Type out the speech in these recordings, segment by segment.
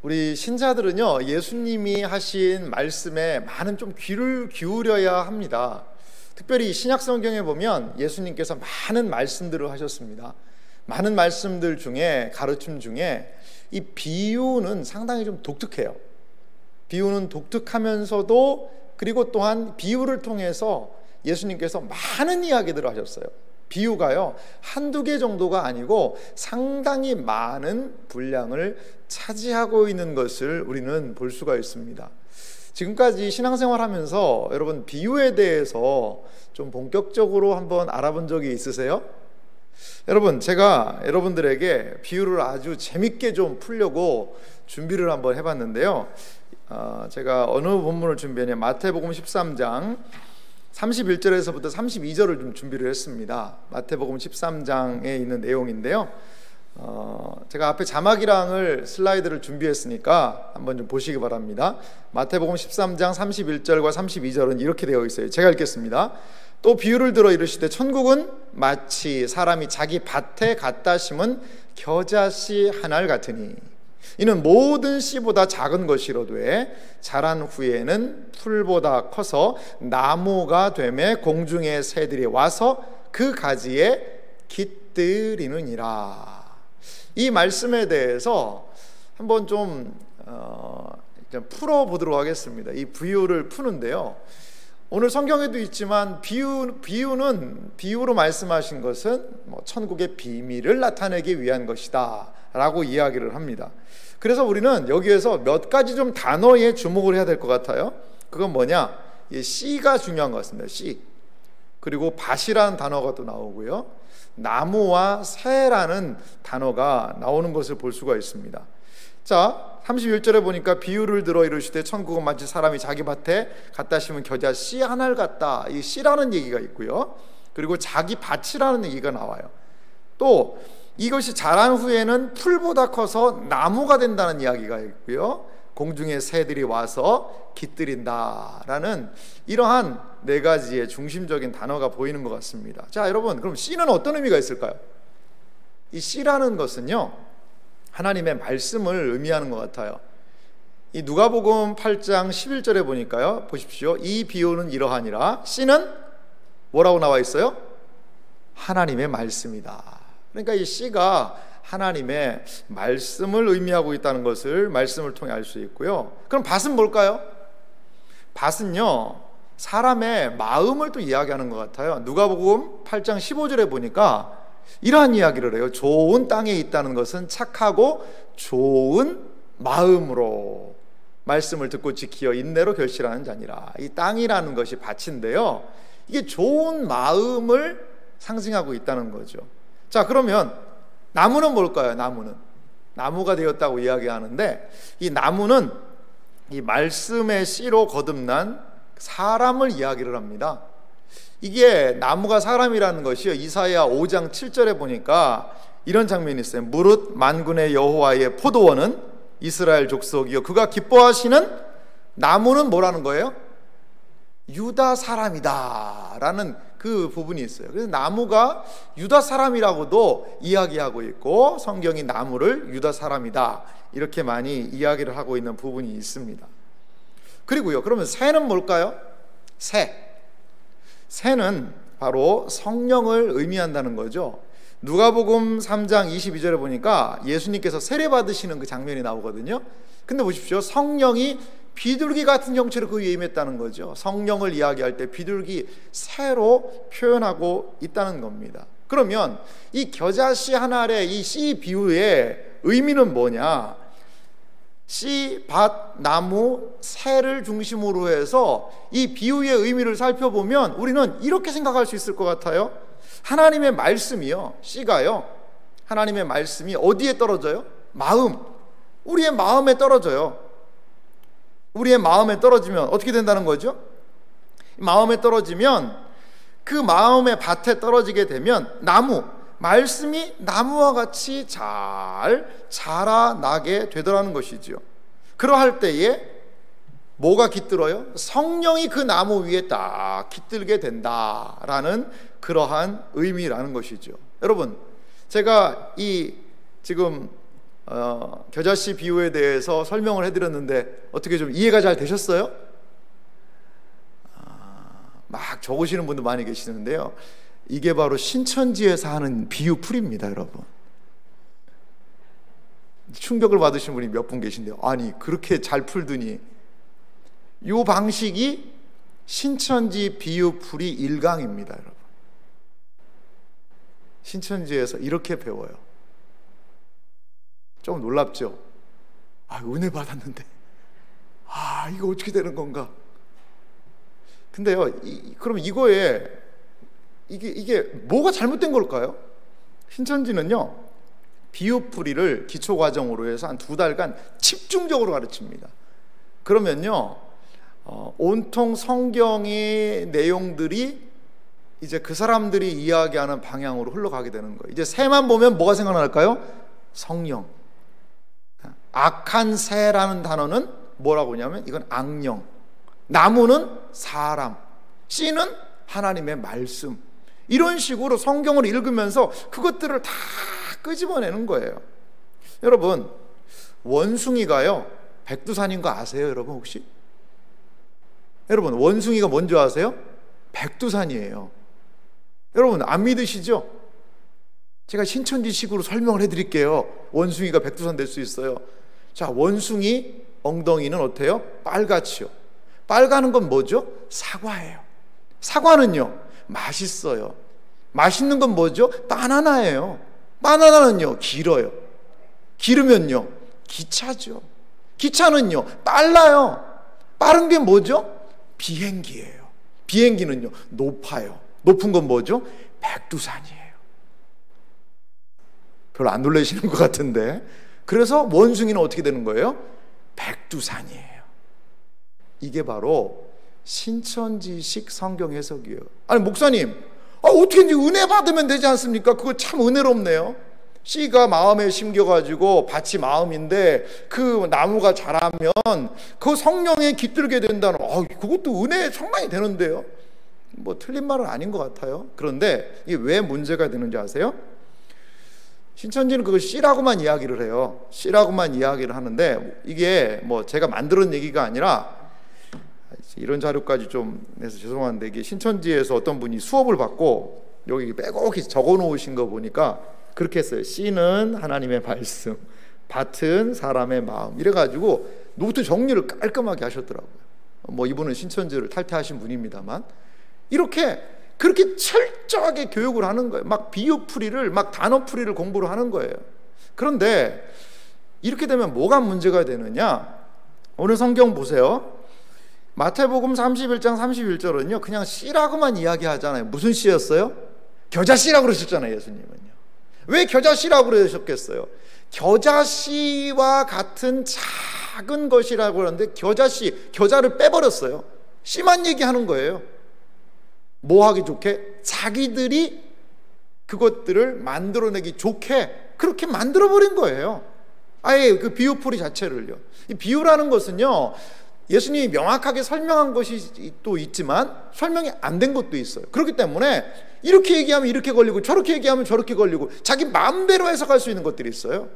우리 신자들은요, 예수님이 하신 말씀에 많은 좀 귀를 기울여야 합니다. 특별히 신약 성경에 보면 예수님께서 많은 말씀들을 하셨습니다. 많은 말씀들 중에, 가르침 중에 이 비유는 상당히 좀 독특해요. 비유는 독특하면서도, 그리고 또한 비유를 통해서 예수님께서 많은 이야기들을 하셨어요. 비유가요, 한두 개 정도가 아니고 상당히 많은 분량을 차지하고 있는 것을 우리는 볼 수가 있습니다. 지금까지 신앙생활 하면서 여러분, 비유에 대해서 좀 본격적으로 한번 알아본 적이 있으세요? 여러분, 제가 여러분들에게 비유를 아주 재밌게 좀 풀려고 준비를 한번 해봤는데요. 제가 어느 본문을 준비했냐면 마태복음 13장 31절에서부터 32절을 좀 준비를 했습니다. 마태복음 13장에 있는 내용인데요. 제가 앞에 자막이랑을 슬라이드를 준비했으니까 한번 좀 보시기 바랍니다. 마태복음 13장 31절과 32절은 이렇게 되어 있어요. 제가 읽겠습니다. 또 비유를 들어 이르시되 천국은 마치 사람이 자기 밭에 갖다 심은 겨자씨 한 알 같으니 이는 모든 씨보다 작은 것이로되 자란 후에는 풀보다 커서 나무가 되매 공중의 새들이 와서 그 가지에 깃들이느니라. 이 말씀에 대해서 한번 좀 풀어보도록 하겠습니다. 이 비유를 푸는데요, 오늘 성경에도 있지만 비유로 말씀하신 것은 천국의 비밀을 나타내기 위한 것이다 라고 이야기를 합니다. 그래서 우리는 여기에서 몇 가지 좀 단어에 주목을 해야 될 것 같아요. 그건 뭐냐? 씨가 중요한 것 같습니다. 씨. 그리고 밭이라는 단어가 또 나오고요, 나무와 새라는 단어가 나오는 것을 볼 수가 있습니다. 자, 31절에 보니까 비유를 들어 이르시되 천국은 마치 사람이 자기 밭에 갖다 심은 겨자 씨 한 알 같다. 이 씨라는 얘기가 있고요, 그리고 자기 밭이라는 얘기가 나와요. 또 이것이 자란 후에는 풀보다 커서 나무가 된다는 이야기가 있고요, 공중의 새들이 와서 깃들인다라는 이러한 네 가지의 중심적인 단어가 보이는 것 같습니다. 자, 여러분, 그럼 씨는 어떤 의미가 있을까요? 이 씨라는 것은요, 하나님의 말씀을 의미하는 것 같아요. 이 누가복음 8장 11절에 보니까요, 보십시오. 이 비유는 이러하니라. 씨는 뭐라고 나와 있어요? 하나님의 말씀이다. 그러니까 이 씨가 하나님의 말씀을 의미하고 있다는 것을 말씀을 통해 알 수 있고요. 그럼 밭은 뭘까요? 밭은요, 사람의 마음을 또 이야기하는 것 같아요. 누가복음 8장 15절에 보니까 이러한 이야기를 해요. 좋은 땅에 있다는 것은 착하고 좋은 마음으로 말씀을 듣고 지키어 인내로 결실하는 자니라. 이 땅이라는 것이 밭인데요, 이게 좋은 마음을 상징하고 있다는 거죠. 자, 그러면 나무는 뭘까요? 나무가 되었다고 이야기하는데, 이 나무는 이 말씀의 씨로 거듭난 사람을 이야기를 합니다. 이게 나무가 사람이라는 것이요, 이사야 5장 7절에 보니까 이런 장면이 있어요. 무릇 만군의 여호와의 포도원은 이스라엘 족속이요 그가 기뻐하시는 나무는 뭐라는 거예요? 유다 사람이다 라는 그 부분이 있어요. 그래서 나무가 유다 사람이라고도 이야기하고 있고, 성경이 나무를 유다 사람이다 이렇게 많이 이야기를 하고 있는 부분이 있습니다. 그리고요, 그러면 새는 뭘까요? 새는 바로 성령을 의미한다는 거죠. 누가복음 3장 22절에 보니까 예수님께서 세례 받으시는 그 장면이 나오거든요. 근데 보십시오, 성령이 비둘기 같은 형체로 그 위에 임했다는 거죠. 성령을 이야기할 때 비둘기, 새로 표현하고 있다는 겁니다. 그러면 이 겨자씨 한 알의 이 씨 비유의 의미는 뭐냐? 씨, 밭, 나무, 새를 중심으로 해서 이 비유의 의미를 살펴보면 우리는 이렇게 생각할 수 있을 것 같아요. 하나님의 말씀이요, 씨가요, 하나님의 말씀이 어디에 떨어져요? 우리의 마음에 떨어져요. 우리의 마음에 떨어지면 어떻게 된다는 거죠? 마음에 떨어지면, 그 마음의 밭에 떨어지게 되면 말씀이 나무와 같이 잘 자라나게 되더라는 것이죠. 그러할 때에 뭐가 깃들어요? 성령이 그 나무 위에 딱 깃들게 된다라는 그러한 의미라는 것이죠. 여러분, 제가 이 지금 겨자씨 비유에 대해서 설명을 해드렸는데 어떻게 좀 이해가 잘 되셨어요? 막 적으시는 분도 많이 계시는데요, 이게 바로 신천지에서 하는 비유풀이입니다, 여러분. 충격을 받으신 분이 몇 분 계신데요, 아니 그렇게 잘 풀더니. 이 방식이 신천지 비유풀이 1강입니다, 여러분. 신천지에서 이렇게 배워요. 좀 놀랍죠? 은혜 받았는데 이거 어떻게 되는 건가? 근데요, 그럼 이거에 이게 뭐가 잘못된 걸까요? 신천지는요, 비유풀이를 기초과정으로 해서 한 2달간 집중적으로 가르칩니다. 그러면요, 온통 성경의 내용들이 이제 그 사람들이 이야기하는 방향으로 흘러가게 되는 거예요. 이제 새만 보면 뭐가 생각날까요? 성령. 악한 새라는 단어는 뭐라고 하냐면 이건 악령, 나무는 사람, 씨는 하나님의 말씀. 이런 식으로 성경을 읽으면서 그것들을 다 끄집어내는 거예요. 여러분, 원숭이가요 백두산인 거 아세요? 여러분 혹시? 여러분, 원숭이가 뭔지 아세요? 백두산이에요. 여러분 안 믿으시죠? 제가 신천지식으로 설명을 해드릴게요. 원숭이가 백두산 될 수 있어요. 자, 원숭이 엉덩이는 어때요? 빨갛지요. 빨가는 건 뭐죠? 사과예요. 사과는요 맛있어요. 맛있는 건 뭐죠? 바나나예요. 바나나는요 길어요. 길으면요 기차죠. 기차는요 빨라요. 빠른 게 뭐죠? 비행기예요. 비행기는요 높아요. 높은 건 뭐죠? 백두산이에요. 별로 안 놀라시는 것 같은데, 그래서 원숭이는 어떻게 되는 거예요? 백두산이에요. 이게 바로 신천지식 성경 해석이에요. 아니 목사님, 어떻게 이제 은혜 받으면 되지 않습니까? 그거 참 은혜롭네요. 씨가 마음에 심겨가지고 밭이 마음인데 그 나무가 자라면 그 성령에 깃들게 된다는, 그것도 은혜 상당히 되는데요. 뭐 틀린 말은 아닌 것 같아요. 그런데 이게 왜 문제가 되는지 아세요? 신천지는 그걸 씨라고만 이야기를 해요. 씨라고만 이야기를 하는데, 이게 뭐 제가 만들은 얘기가 아니라 이런 자료까지 좀 내서 죄송한데, 이게 신천지에서 어떤 분이 수업을 받고 여기 빼곡히 적어 놓으신 거 보니까 그렇게 했어요. 씨는 하나님의 말씀, 밭은 사람의 마음, 이래가지고 노트 정리를 깔끔하게 하셨더라고요. 뭐 이분은 신천지를 탈퇴하신 분입니다만, 이렇게 그렇게 철저하게 교육을 하는 거예요. 막 비유풀이를, 막 단어풀이를 공부를 하는 거예요. 그런데 이렇게 되면 뭐가 문제가 되느냐? 오늘 성경 보세요. 마태복음 31장 31절은요 그냥 씨라고만 이야기하잖아요. 무슨 씨였어요? 겨자씨라고 그러셨잖아요. 예수님은요. 왜 겨자씨라고 그러셨겠어요? 겨자씨와 같은 작은 것이라고 하는데, 겨자씨, 겨자를 빼버렸어요. 씨만 얘기하는 거예요. 뭐 하기 좋게? 자기들이 그것들을 만들어내기 좋게 그렇게 만들어버린 거예요. 아예 그 비유풀이 자체를요. 이 비유라는 것은요, 예수님이 명확하게 설명한 것이 또 있지만 설명이 안 된 것도 있어요. 그렇기 때문에 이렇게 얘기하면 이렇게 걸리고 저렇게 얘기하면 저렇게 걸리고 자기 마음대로 해석할 수 있는 것들이 있어요.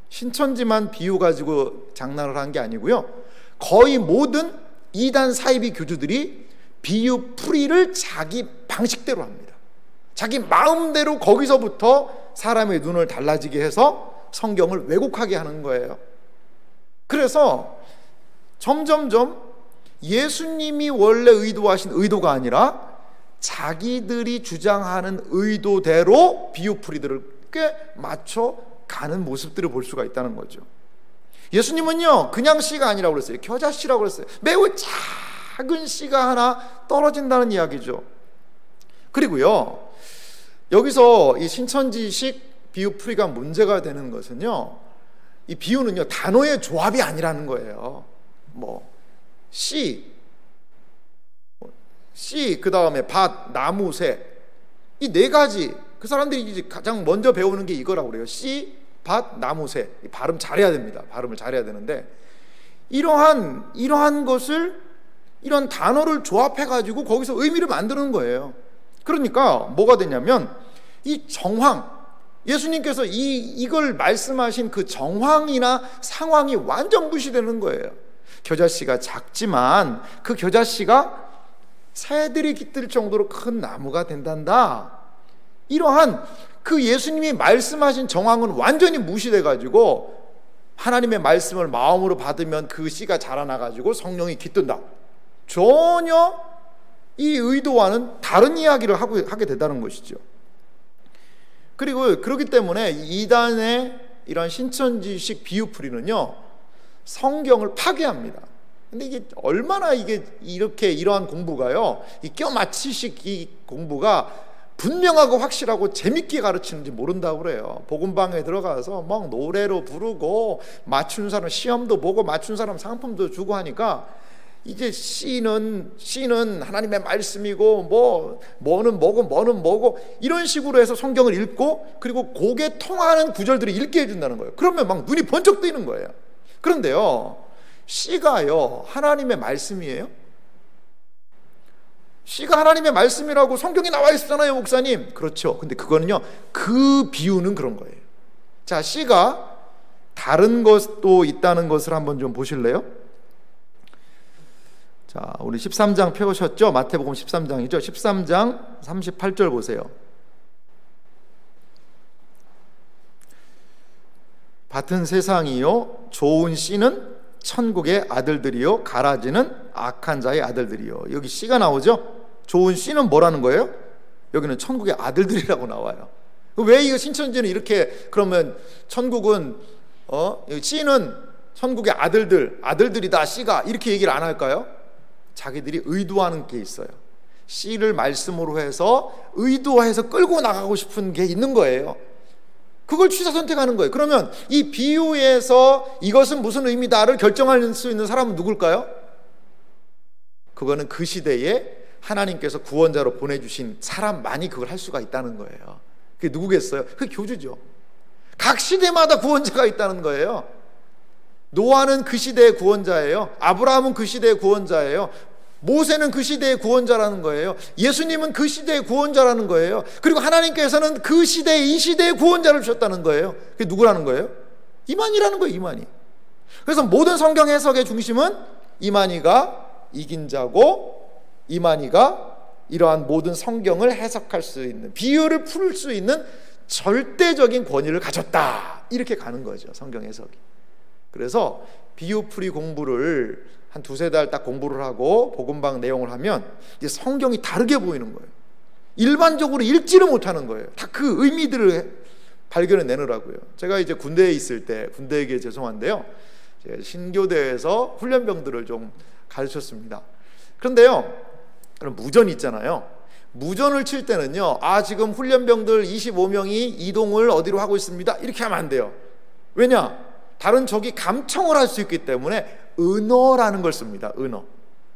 신천지만 비유 가지고 장난을 한 게 아니고요, 거의 모든 이단 사이비 교주들이 비유 풀이를 자기 방식대로 합니다. 자기 마음대로 거기서부터 사람의 눈을 달라지게 해서 성경을 왜곡하게 하는 거예요. 그래서 점점점 예수님이 원래 의도하신 의도가 아니라 자기들이 주장하는 의도대로 비유풀이들을 꽤 맞춰 가는 모습들을 볼 수가 있다는 거죠. 예수님은요 그냥 씨가 아니라고 그랬어요. 겨자씨라고 그랬어요. 매우 작은 씨가 하나 떨어진다는 이야기죠. 그리고요 여기서 이 신천지식 비유풀이가 문제가 되는 것은요, 이 비유는요 단어의 조합이 아니라는 거예요. 뭐 씨, 그 다음에 밭, 나무, 새, 이 네 가지, 그 사람들이 가장 먼저 배우는 게 이거라고 그래요. 씨, 밭, 나무, 새. 발음 잘해야 됩니다. 발음을 잘해야 되는데, 이러한 것을, 이런 단어를 조합해 가지고 거기서 의미를 만드는 거예요. 그러니까 뭐가 되냐면 이 정황, 예수님께서 이걸 말씀하신 그 정황이나 상황이 완전 무시되는 거예요. 겨자씨가 작지만 그 겨자씨가 새들이 깃들 정도로 큰 나무가 된단다. 이러한 그 예수님이 말씀하신 정황은 완전히 무시돼 가지고 하나님의 말씀을 마음으로 받으면 그 씨가 자라나가지고 성령이 깃든다. 전혀 이 의도와는 다른 이야기를 하게 된다는 것이죠. 그리고 그렇기 때문에 이단의 이런 신천지식 비유풀이는요, 성경을 파괴합니다. 근데 이게 얼마나 이러한 공부가요, 이 껴맞추식 이 공부가 분명하고 확실하고 재밌게 가르치는지 모른다고 그래요. 복음방에 들어가서 막 노래로 부르고 맞춘 사람 시험도 보고 맞춘 사람 상품도 주고 하니까 이제 씨는 하나님의 말씀이고 뭐는 뭐고 이런 식으로 해서 성경을 읽고 그리고 곡에 통하는 구절들을 읽게 해준다는 거예요. 그러면 막 눈이 번쩍 뜨이는 거예요. 그런데요, 씨가요 하나님의 말씀이에요? 씨가 하나님의 말씀이라고 성경에 나와 있었잖아요, 목사님. 그렇죠. 근데 그거는요, 그 비유는 그런 거예요. 자, 씨가 다른 것도 있다는 것을 한번 좀 보실래요? 자, 우리 13장 펴오셨죠? 마태복음 13장이죠. 13장 38절 보세요. 밭은 세상이요, 좋은 씨는 천국의 아들들이요, 가라지는 악한 자의 아들들이요. 여기 씨가 나오죠? 좋은 씨는 뭐라는 거예요? 여기는 천국의 아들들이라고 나와요. 왜 이거 신천지는 이렇게, 그러면 천국은 씨는 천국의 아들들이다, 씨가, 이렇게 얘기를 안 할까요? 자기들이 의도하는 게 있어요. 씨를 말씀으로 해서 의도해서 끌고 나가고 싶은 게 있는 거예요. 그걸 취사 선택하는 거예요. 그러면 이 비유에서 이것은 무슨 의미다를 결정할 수 있는 사람은 누굴까요? 그거는 그 시대에 하나님께서 구원자로 보내주신 사람만이 그걸 할 수가 있다는 거예요. 그게 누구겠어요? 그게 교주죠. 각 시대마다 구원자가 있다는 거예요. 노아는 그 시대의 구원자예요. 아브라함은 그 시대의 구원자예요. 모세는 그 시대의 구원자라는 거예요. 예수님은 그 시대의 구원자라는 거예요. 그리고 하나님께서는 그 시대에 이 시대의 구원자를 주셨다는 거예요. 그게 누구라는 거예요? 이만희라는 거예요. 이만희. 그래서 모든 성경 해석의 중심은 이만희가 이긴 자고, 이만희가 이러한 모든 성경을 해석할 수 있는, 비유를 풀 수 있는 절대적인 권위를 가졌다, 이렇게 가는 거죠, 성경 해석이. 그래서 비유풀이 공부를 한 두세 달 딱 공부를 하고 복음방 내용을 하면 이제 성경이 다르게 보이는 거예요. 일반적으로 읽지를 못하는 거예요. 다 그 의미들을 발견해 내느라고요. 제가 이제 군대에 있을 때, 군대 얘기에 죄송한데요, 제가 신교대에서 훈련병들을 좀 가르쳤습니다. 그런데요, 그럼 무전이 있잖아요. 무전을 칠 때는요, 지금 훈련병들 25명이 이동을 어디로 하고 있습니다, 이렇게 하면 안 돼요. 왜냐? 다른 적이 감청을 할 수 있기 때문에 은어라는 걸 씁니다.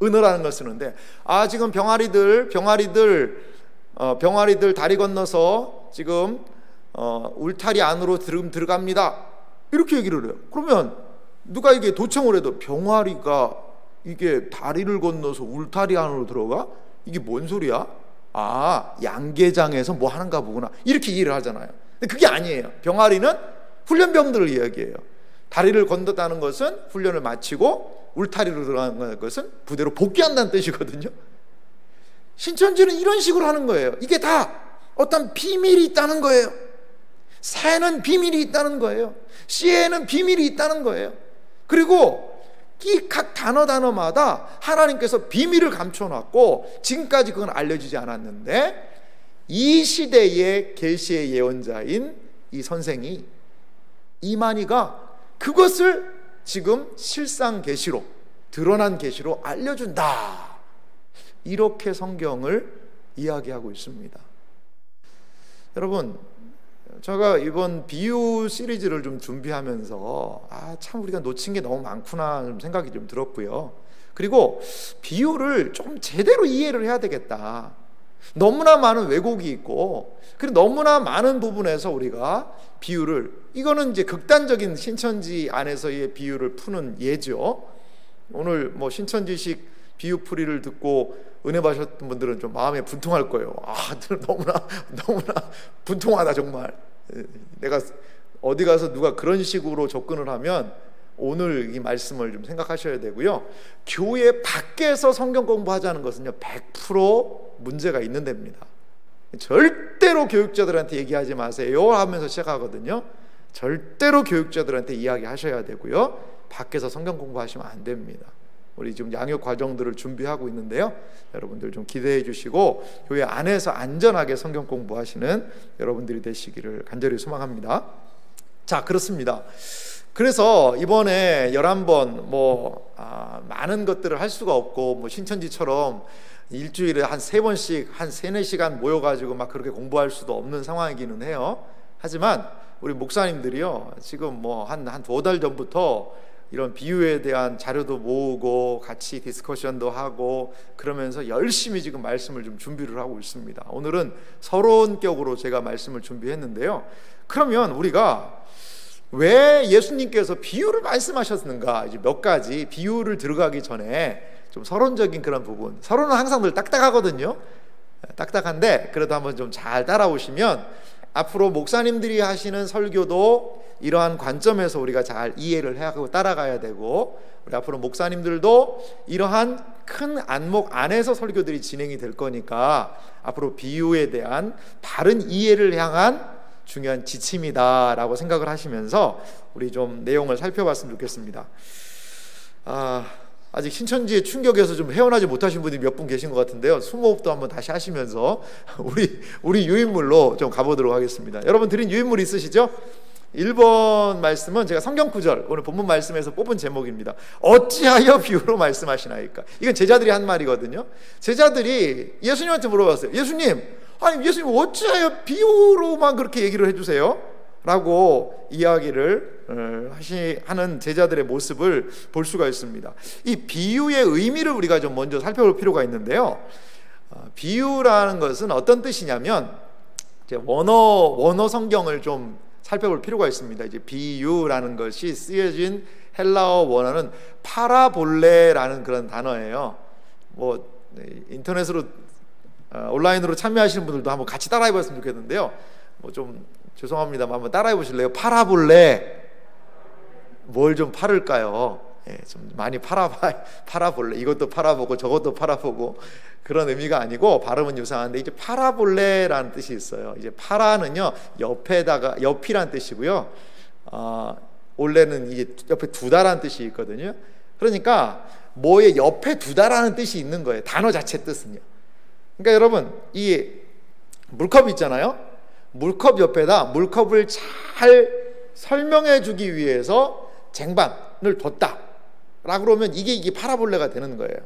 은어라는 걸 쓰는데, 지금 병아리들 다리 건너서 지금 울타리 안으로 들어갑니다, 이렇게 얘기를 해요. 그러면 누가 이게 도청을 해도 병아리가 이게 다리를 건너서 울타리 안으로 들어가? 이게 뭔 소리야? 양계장에서 뭐 하는가 보구나, 이렇게 이해를 하잖아요. 근데 그게 아니에요. 병아리는 훈련병들을 이야기해요. 다리를 건넜다는 것은 훈련을 마치고 울타리로 들어가는 것은 부대로 복귀한다는 뜻이거든요. 신천지는 이런 식으로 하는 거예요. 이게 다 어떤 비밀이 있다는 거예요. 새는 비밀이 있다는 거예요. 씨에는 비밀이 있다는 거예요. 그리고 이 각 단어마다 하나님께서 비밀을 감춰놨고 지금까지 그건 알려지지 않았는데, 이 시대의 계시의 예언자인 이 선생이, 이만희가 그것을 지금 실상 계시로, 드러난 계시로 알려준다, 이렇게 성경을 이야기하고 있습니다. 여러분, 제가 이번 비유 시리즈를 좀 준비하면서 참 우리가 놓친 게 너무 많구나 좀 생각이 좀 들었고요. 그리고 비유를 좀 제대로 이해를 해야 되겠다. 너무나 많은 왜곡이 있고, 그리고 너무나 많은 부분에서 우리가 비유를, 이거는 이제 극단적인 신천지 안에서의 비유를 푸는 예죠. 오늘 뭐 신천지식 비유풀이를 듣고 은혜 받으셨던 분들은 좀 마음에 분통할 거예요. 너무나 분통하다 정말. 내가 어디 가서 누가 그런 식으로 접근을 하면 오늘 이 말씀을 좀 생각하셔야 되고요. 교회 밖에서 성경 공부하자는 것은요 100% 문제가 있는 데입니다. 절대로 교육자들한테 얘기하지 마세요 하면서 시작하거든요. 절대로 교육자들한테 이야기하셔야 되고요. 밖에서 성경 공부하시면 안 됩니다. 우리 지금 양육 과정들을 준비하고 있는데요, 여러분들 좀 기대해 주시고 교회 안에서 안전하게 성경 공부하시는 여러분들이 되시기를 간절히 소망합니다. 자, 그렇습니다. 그래서 이번에 11번 많은 것들을 할 수가 없고 신천지처럼 일주일에 한 3번씩 한 3-4시간 모여가지고 막 그렇게 공부할 수도 없는 상황이기는 해요. 하지만 우리 목사님들이요 지금 한 2달 전부터 이런 비유에 대한 자료도 모으고 같이 디스커션도 하고 그러면서 열심히 지금 말씀을 좀 준비를 하고 있습니다. 오늘은 서론격으로 제가 말씀을 준비했는데요. 그러면 우리가 왜 예수님께서 비유를 말씀하셨는가, 이제 몇 가지 비유를 들어가기 전에 좀 서론적인 그런 부분, 서론은 항상 늘 딱딱하거든요. 딱딱한데 그래도 한번 좀 잘 따라오시면 앞으로 목사님들이 하시는 설교도 이러한 관점에서 우리가 잘 이해를 하고 따라가야 되고, 우리 앞으로 목사님들도 이러한 큰 안목 안에서 설교들이 진행이 될 거니까 앞으로 비유에 대한 바른 이해를 향한 중요한 지침이다라고 생각을 하시면서 우리 좀 내용을 살펴봤으면 좋겠습니다. 아직 신천지의 충격에서 좀 헤어나지 못하신 분이 몇 분 계신 것 같은데요. 숨호흡도 한번 다시 하시면서 우리 유인물로 좀 가보도록 하겠습니다. 여러분 드린 유인물 있으시죠? 1번 말씀은 제가 성경 구절, 오늘 본문 말씀에서 뽑은 제목입니다. 어찌하여 비유로 말씀하시나이까? 이건 제자들이 한 말이거든요. 제자들이 예수님한테 물어봤어요. 예수님 어찌하여 비유로만 그렇게 얘기를 해주세요? 라고 이야기를 하는 제자들의 모습을 볼 수가 있습니다. 이 비유의 의미를 우리가 좀 먼저 살펴볼 필요가 있는데요. 비유라는 것은 어떤 뜻이냐면 이제 원어 성경을 좀 살펴볼 필요가 있습니다. 이제 비유라는 것이 쓰여진 헬라어 원어는 파라볼레라는 그런 단어예요. 인터넷으로 온라인으로 참여하시는 분들도 한번 같이 따라해 봤으면 좋겠는데요. 좀 죄송합니다만 한번 따라해 보실래요? 파라볼레. 뭘 좀 팔을까요? 좀 많이 팔아볼래. 이것도 팔아보고 저것도 팔아보고 그런 의미가 아니고 발음은 유사한데 이제 파라볼레라는 뜻이 있어요. 이제 파라는요 옆이란 뜻이고요. 원래는 이게 옆에 두다라는 뜻이 있거든요. 그러니까 뭐의 옆에 두다라는 뜻이 있는 거예요. 단어 자체 뜻은요. 그러니까 여러분 이 물컵 있잖아요. 물컵 옆에다 물컵을 잘 설명해 주기 위해서 쟁반을 뒀다 라고 그러면 이게 파라볼레가 되는 거예요.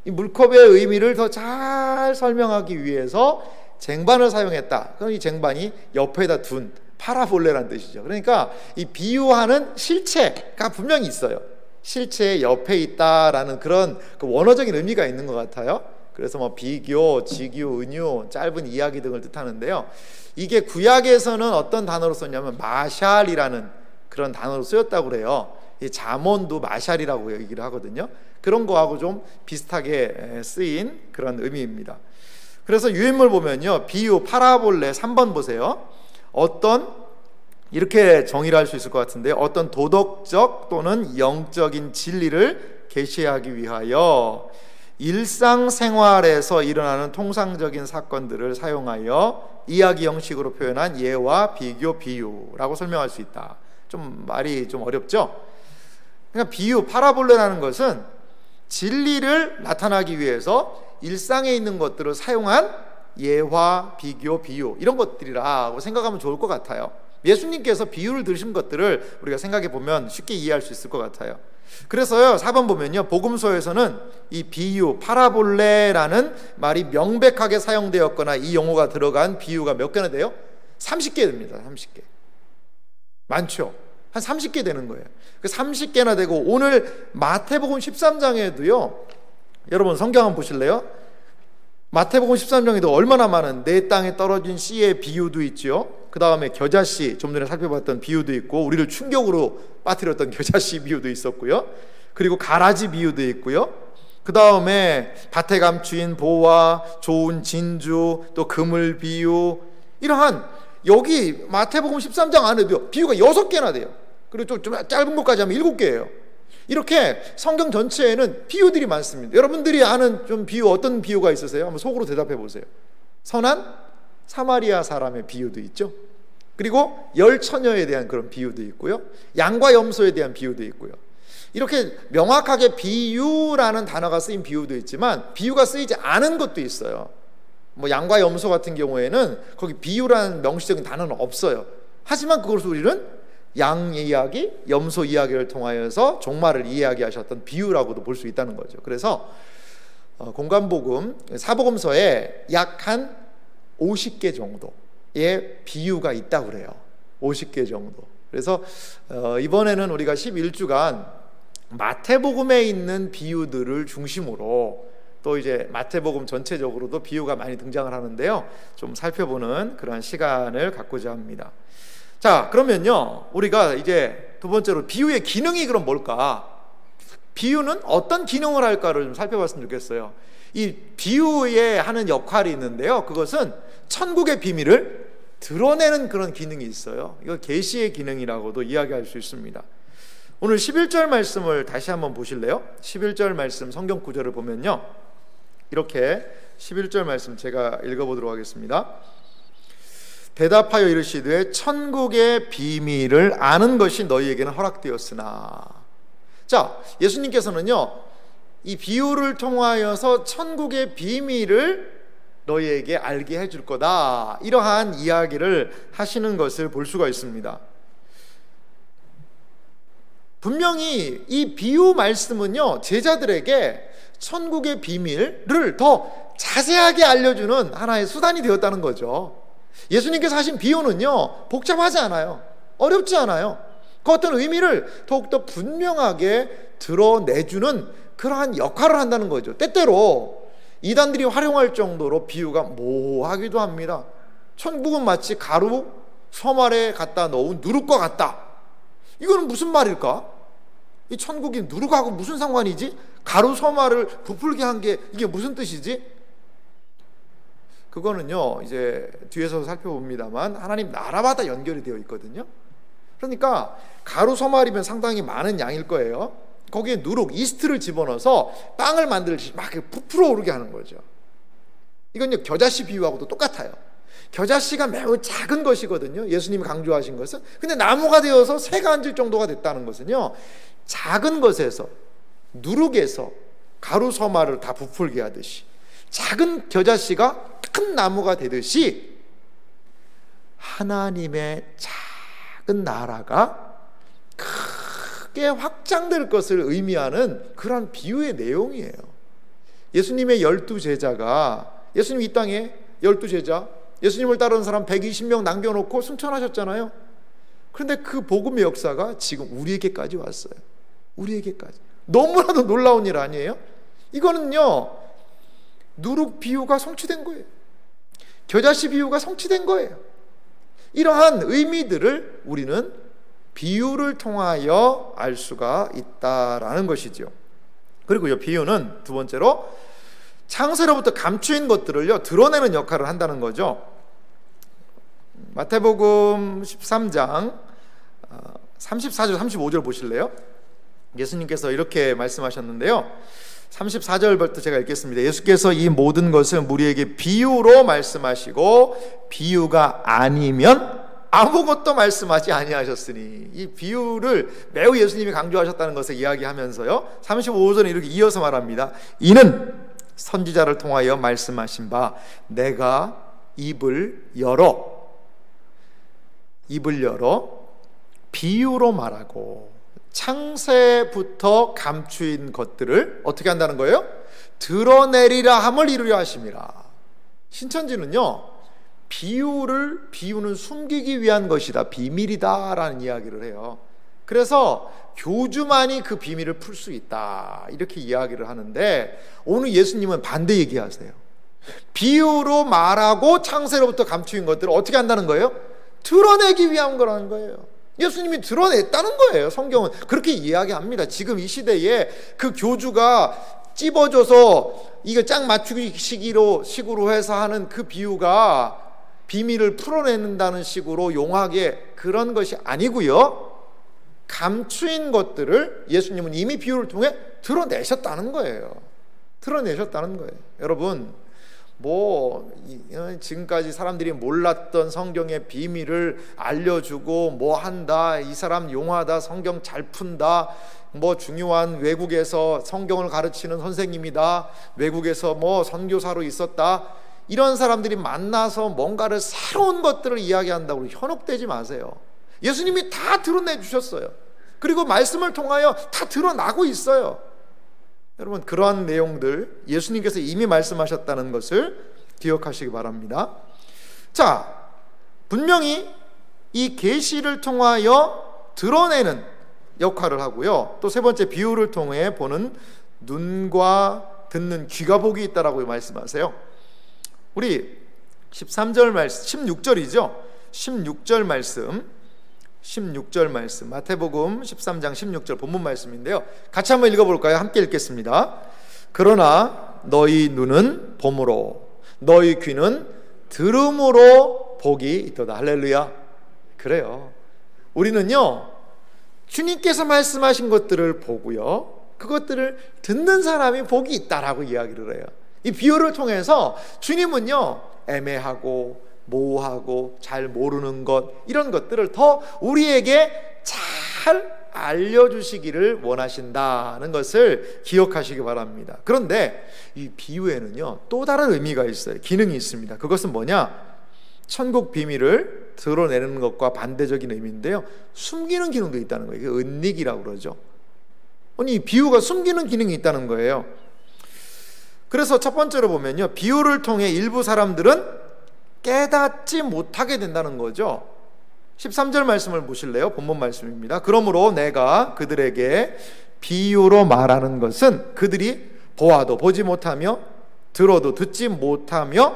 이 물컵의 의미를 더 잘 설명하기 위해서 쟁반을 사용했다. 그럼 이 쟁반이 옆에다 둔 파라볼레라는 뜻이죠. 그러니까 이 비유하는 실체가 분명히 있어요. 실체의 옆에 있다라는 그런 그 원어적인 의미가 있는 것 같아요. 그래서 비교, 직유, 은유, 짧은 이야기 등을 뜻하는데요. 이게 구약에서는 어떤 단어로 썼냐면 마샬이라는 그런 단어로 쓰였다고 그래요. 이 잠언도 마샬이라고 얘기를 하거든요. 그런 거하고 좀 비슷하게 쓰인 그런 의미입니다. 그래서 유인물 보면요, 비유, 파라볼레 3번 보세요. 이렇게 정의를 할 수 있을 것 같은데요. 어떤 도덕적 또는 영적인 진리를 계시하기 위하여 일상생활에서 일어나는 통상적인 사건들을 사용하여 이야기 형식으로 표현한 예와 비교, 비유라고 설명할 수 있다. 좀 말이 좀 어렵죠? 그러니까 비유, 파라볼레라는 것은 진리를 나타나기 위해서 일상에 있는 것들을 사용한 예화, 비교, 비유 이런 것들이라고 생각하면 좋을 것 같아요. 예수님께서 비유를 들으신 것들을 우리가 생각해 보면 쉽게 이해할 수 있을 것 같아요. 그래서요 4번 보면요, 복음서에서는 이 비유, 파라볼레라는 말이 명백하게 사용되었거나 이 용어가 들어간 비유가 몇 개나 돼요? 30개 됩니다. 30개. 많죠? 한 30개 되는 거예요. 30개나 되고, 오늘 마태복음 13장에도요 여러분 성경 한번 보실래요? 마태복음 13장에도 얼마나 많은 내 땅에 떨어진 씨의 비유도 있죠. 그 다음에 겨자씨, 좀 전에 살펴봤던 비유도 있고, 우리를 충격으로 빠뜨렸던 겨자씨 비유도 있었고요. 그리고 가라지 비유도 있고요. 그 다음에 밭에 감추인 보화, 좋은 진주, 또 금을 비유, 이러한 여기 마태복음 13장 안에도 비유가 6개나 돼요. 그리고 좀 짧은 것까지 하면 7개예요. 이렇게 성경 전체에는 비유들이 많습니다. 여러분들이 아는 좀 비유, 어떤 비유가 있으세요? 한번 속으로 대답해 보세요. 선한 사마리아 사람의 비유도 있죠. 그리고 열 처녀에 대한 그런 비유도 있고요. 양과 염소에 대한 비유도 있고요. 이렇게 명확하게 비유라는 단어가 쓰인 비유도 있지만 비유가 쓰이지 않은 것도 있어요. 뭐 양과 염소 같은 경우에는 거기 비유라는 명시적인 단어는 없어요. 하지만 그것을 우리는 양 이야기, 염소 이야기를 통하여서 종말을 이야기하셨던 비유라고도 볼 수 있다는 거죠. 그래서 공관복음, 사복음서에 약 한 50개 정도의 비유가 있다고 그래요. 50개 정도. 그래서 이번에는 우리가 11주간 마태복음에 있는 비유들을 중심으로 또 이제 마태복음 전체적으로도 비유가 많이 등장을 하는데요. 좀 살펴보는 그런 시간을 갖고자 합니다. 자, 그러면요, 우리가 이제 두 번째로 비유의 기능이 그럼 뭘까? 비유는 어떤 기능을 할까를 좀 살펴봤으면 좋겠어요. 이 비유에 하는 역할이 있는데요, 그것은 천국의 비밀을 드러내는 그런 기능이 있어요. 이거 계시의 기능이라고도 이야기할 수 있습니다. 오늘 11절 말씀을 다시 한번 보실래요? 11절 말씀 성경 구절을 보면요, 이렇게 11절 말씀 제가 읽어보도록 하겠습니다. 대답하여 이르시되 천국의 비밀을 아는 것이 너희에게는 허락되었으나. 자, 예수님께서는요, 이 비유를 통하여서 천국의 비밀을 너희에게 알게 해줄 거다, 이러한 이야기를 하시는 것을 볼 수가 있습니다. 분명히 이 비유 말씀은요, 제자들에게 천국의 비밀을 더 자세하게 알려주는 하나의 수단이 되었다는 거죠. 예수님께서 하신 비유는요, 복잡하지 않아요. 어렵지 않아요. 그 어떤 의미를 더욱더 분명하게 드러내주는 그러한 역할을 한다는 거죠. 때때로 이단들이 활용할 정도로 비유가 모호하기도 합니다. 천국은 마치 가루 섬 아래 갖다 놓은 누룩과 같다. 이거는 무슨 말일까? 이 천국이 누룩하고 무슨 상관이지? 가루 섬알을 부풀게 한 게 이게 무슨 뜻이지? 그거는요, 이제 뒤에서 살펴봅니다만 하나님 나라마다 연결이 되어 있거든요. 그러니까 가루 섬알이면 상당히 많은 양일 거예요. 거기에 누룩, 이스트를 집어넣어서 빵을 만들듯이 막 부풀어 오르게 하는 거죠. 이건요, 겨자씨 비유하고도 똑같아요. 겨자씨가 매우 작은 것이거든요, 예수님이 강조하신 것은. 근데 나무가 되어서 새가 앉을 정도가 됐다는 것은요, 작은 것에서, 누룩에서 가루 섬알을 다 부풀게 하듯이 작은 겨자씨가 큰 나무가 되듯이 하나님의 작은 나라가 크게 확장될 것을 의미하는 그런 비유의 내용이에요. 예수님의 12제자가, 예수님 이 땅에 12제자, 예수님을 따르는 사람 120명 남겨놓고 승천하셨잖아요. 그런데 그 복음의 역사가 지금 우리에게까지 왔어요. 우리에게까지. 너무나도 놀라운 일 아니에요? 이거는요, 누룩 비유가 성취된 거예요. 겨자씨 비유가 성취된 거예요. 이러한 의미들을 우리는 비유를 통하여 알 수가 있다라는 것이죠. 그리고 이 비유는 두 번째로 창세로부터 감추인 것들을요, 드러내는 역할을 한다는 거죠. 마태복음 13장 34절 35절 보실래요? 예수님께서 이렇게 말씀하셨는데요, 34절부터 제가 읽겠습니다. 예수께서 이 모든 것을 우리에게 비유로 말씀하시고 비유가 아니면 아무것도 말씀하지 아니하셨으니. 이 비유를 매우 예수님이 강조하셨다는 것을 이야기하면서요, 35절은 이렇게 이어서 말합니다. 이는 선지자를 통하여 말씀하신 바 내가 입을 열어 비유로 말하고 창세부터 감추인 것들을 어떻게 한다는 거예요? 드러내리라 함을 이루려 하심이라. 신천지는요, 비유는 숨기기 위한 것이다, 비밀이다 라는 이야기를 해요. 그래서 교주만이 그 비밀을 풀 수 있다, 이렇게 이야기를 하는데, 오늘 예수님은 반대 얘기하세요. 비유로 말하고 창세로부터 감추인 것들을 어떻게 한다는 거예요? 드러내기 위한 거라는 거예요. 예수님이 드러냈다는 거예요. 성경은 그렇게 이야기합니다. 지금 이 시대에 그 교주가 찝어줘서 이거 짝 맞추기 식으로 해서 하는 그 비유가 비밀을 풀어낸다는 식으로 용하게 그런 것이 아니고요. 감추인 것들을 예수님은 이미 비유를 통해 드러내셨다는 거예요. 드러내셨다는 거예요. 여러분, 지금까지 사람들이 몰랐던 성경의 비밀을 알려주고 뭐 한다, 이 사람 용하다, 성경 잘 푼다, 중요한 외국에서 성경을 가르치는 선생님이다, 외국에서 선교사로 있었다, 이런 사람들이 만나서 뭔가를 새로운 것들을 이야기한다고 현혹되지 마세요. 예수님이 다 드러내 주셨어요. 그리고 말씀을 통하여 다 드러나고 있어요. 여러분, 그러한 내용들 예수님께서 이미 말씀하셨다는 것을 기억하시기 바랍니다. 자, 분명히 이 계시를 통하여 드러내는 역할을 하고요. 또 세 번째, 비유를 통해 보는 눈과 듣는 귀가 복이 있다라고 말씀하세요. 우리 13절 말씀, 16절이죠. 16절 말씀 마태복음 13장 16절 본문 말씀인데요. 같이 한번 읽어볼까요? 함께 읽겠습니다. 그러나 너희 눈은 봄으로 너희 귀는 들음으로 복이 있도다. 할렐루야. 그래요. 우리는요, 주님께서 말씀하신 것들을 보고요, 그것들을 듣는 사람이 복이 있다라고 이야기를 해요. 이 비유를 통해서 주님은요, 애매하고 모호하고 잘 모르는 것, 이런 것들을 더 우리에게 잘 알려주시기를 원하신다는 것을 기억하시기 바랍니다. 그런데 이 비유에는요, 또 다른 의미가 있어요. 기능이 있습니다. 그것은 뭐냐? 천국 비밀을 드러내는 것과 반대적인 의미인데요, 숨기는 기능도 있다는 거예요. 이게 은닉이라고 그러죠. 이 비유가 숨기는 기능이 있다는 거예요. 그래서 첫 번째로 보면요, 비유를 통해 일부 사람들은 깨닫지 못하게 된다는 거죠. 13절 말씀을 보실래요? 본문 말씀입니다. 그러므로 내가 그들에게 비유로 말하는 것은 그들이 보아도 보지 못하며 들어도 듣지 못하며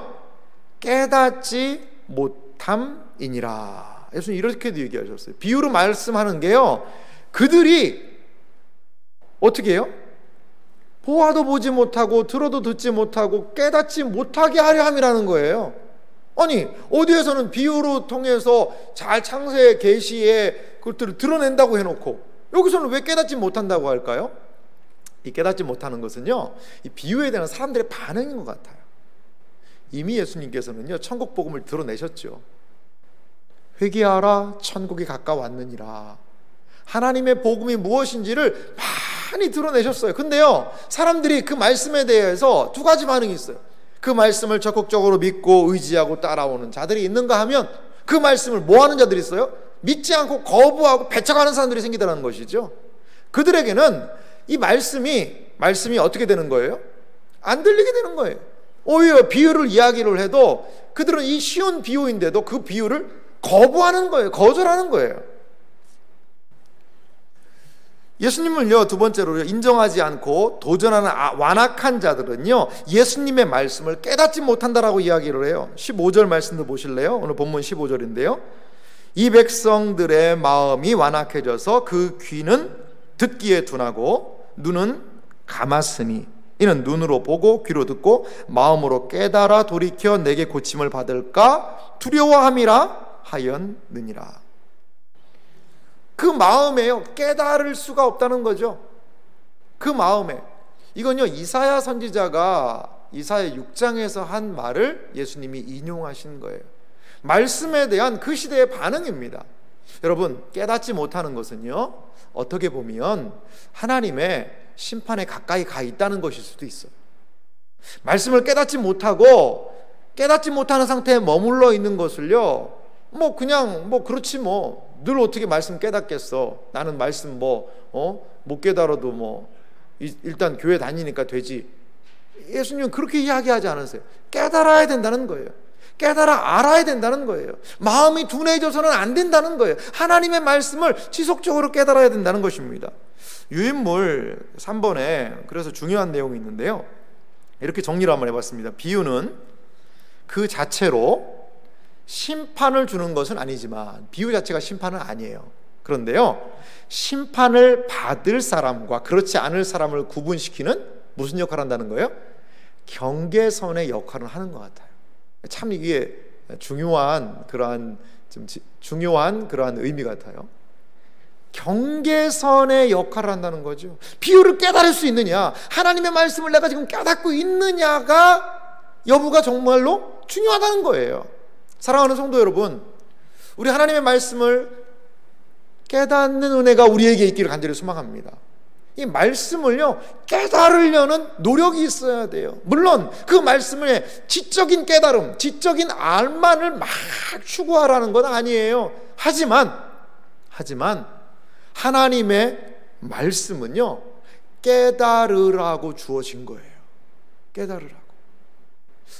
깨닫지 못함이니라. 예수님 이렇게도 얘기하셨어요. 비유로 말씀하는 게요, 그들이 어떻게 해요? 보아도 보지 못하고 들어도 듣지 못하고 깨닫지 못하게 하려 함이라는 거예요. 아니, 어디에서는 비유로 통해서 잘 창세의 계시의 그것들을 드러낸다고 해놓고 여기서는 왜 깨닫지 못한다고 할까요? 이 깨닫지 못하는 것은요, 이 비유에 대한 사람들의 반응인 것 같아요. 이미 예수님께서는요, 천국 복음을 드러내셨죠. 회개하라, 천국이 가까웠느니라. 하나님의 복음이 무엇인지를 많이 드러내셨어요. 근데요, 사람들이 그 말씀에 대해서 두 가지 반응이 있어요. 그 말씀을 적극적으로 믿고 의지하고 따라오는 자들이 있는가 하면, 그 말씀을 뭐 하는 자들이 있어요? 믿지 않고 거부하고 배척하는 사람들이 생기더라는 것이죠. 그들에게는 이 말씀이 어떻게 되는 거예요? 안 들리게 되는 거예요. 오히려 비유를 이야기를 해도 그들은 이 쉬운 비유인데도 그 비유를 거부하는 거예요. 거절하는 거예요. 예수님을요, 두 번째로 인정하지 않고 도전하는 완악한 자들은요, 예수님의 말씀을 깨닫지 못한다라고 이야기를 해요. 15절 말씀도 보실래요? 오늘 본문 15절인데요. 이 백성들의 마음이 완악해져서 그 귀는 듣기에 둔하고 눈은 감았으니 이는 눈으로 보고 귀로 듣고 마음으로 깨달아 돌이켜 내게 고침을 받을까 두려워함이라 하였느니라. 그 마음에요, 깨달을 수가 없다는 거죠. 그 마음에. 이건요, 이사야 선지자가 이사야 6장에서 한 말을 예수님이 인용하신 거예요. 말씀에 대한 그 시대의 반응입니다. 여러분, 깨닫지 못하는 것은요, 어떻게 보면 하나님의 심판에 가까이 가 있다는 것일 수도 있어요. 말씀을 깨닫지 못하고 깨닫지 못하는 상태에 머물러 있는 것을요, 그렇지 늘 어떻게 말씀 깨닫겠어. 나는 말씀 못 깨달아도 일단 교회 다니니까 되지. 예수님은 그렇게 이야기하지 않으세요. 깨달아야 된다는 거예요. 깨달아 알아야 된다는 거예요. 마음이 둔해져서는 안 된다는 거예요. 하나님의 말씀을 지속적으로 깨달아야 된다는 것입니다. 유인물 3번에 그래서 중요한 내용이 있는데요, 이렇게 정리를 한번 해봤습니다. 비유는 그 자체로 심판을 주는 것은 아니지만, 비유 자체가 심판은 아니에요. 그런데요, 심판을 받을 사람과 그렇지 않을 사람을 구분시키는 무슨 역할을 한다는 거예요? 경계선의 역할을 하는 것 같아요. 참 이게 중요한 그러한 의미 같아요. 경계선의 역할을 한다는 거죠. 비유를 깨달을 수 있느냐, 하나님의 말씀을 내가 지금 깨닫고 있느냐가 여부가 정말로 중요하다는 거예요. 사랑하는 성도 여러분, 우리 하나님의 말씀을 깨닫는 은혜가 우리에게 있기를 간절히 소망합니다. 이 말씀을요, 깨달으려는 노력이 있어야 돼요. 물론 그 말씀의 지적인 깨달음, 지적인 알만을 막 추구하라는 건 아니에요. 하지만 하나님의 말씀은요, 깨달으라고 주어진 거예요. 깨달으라고.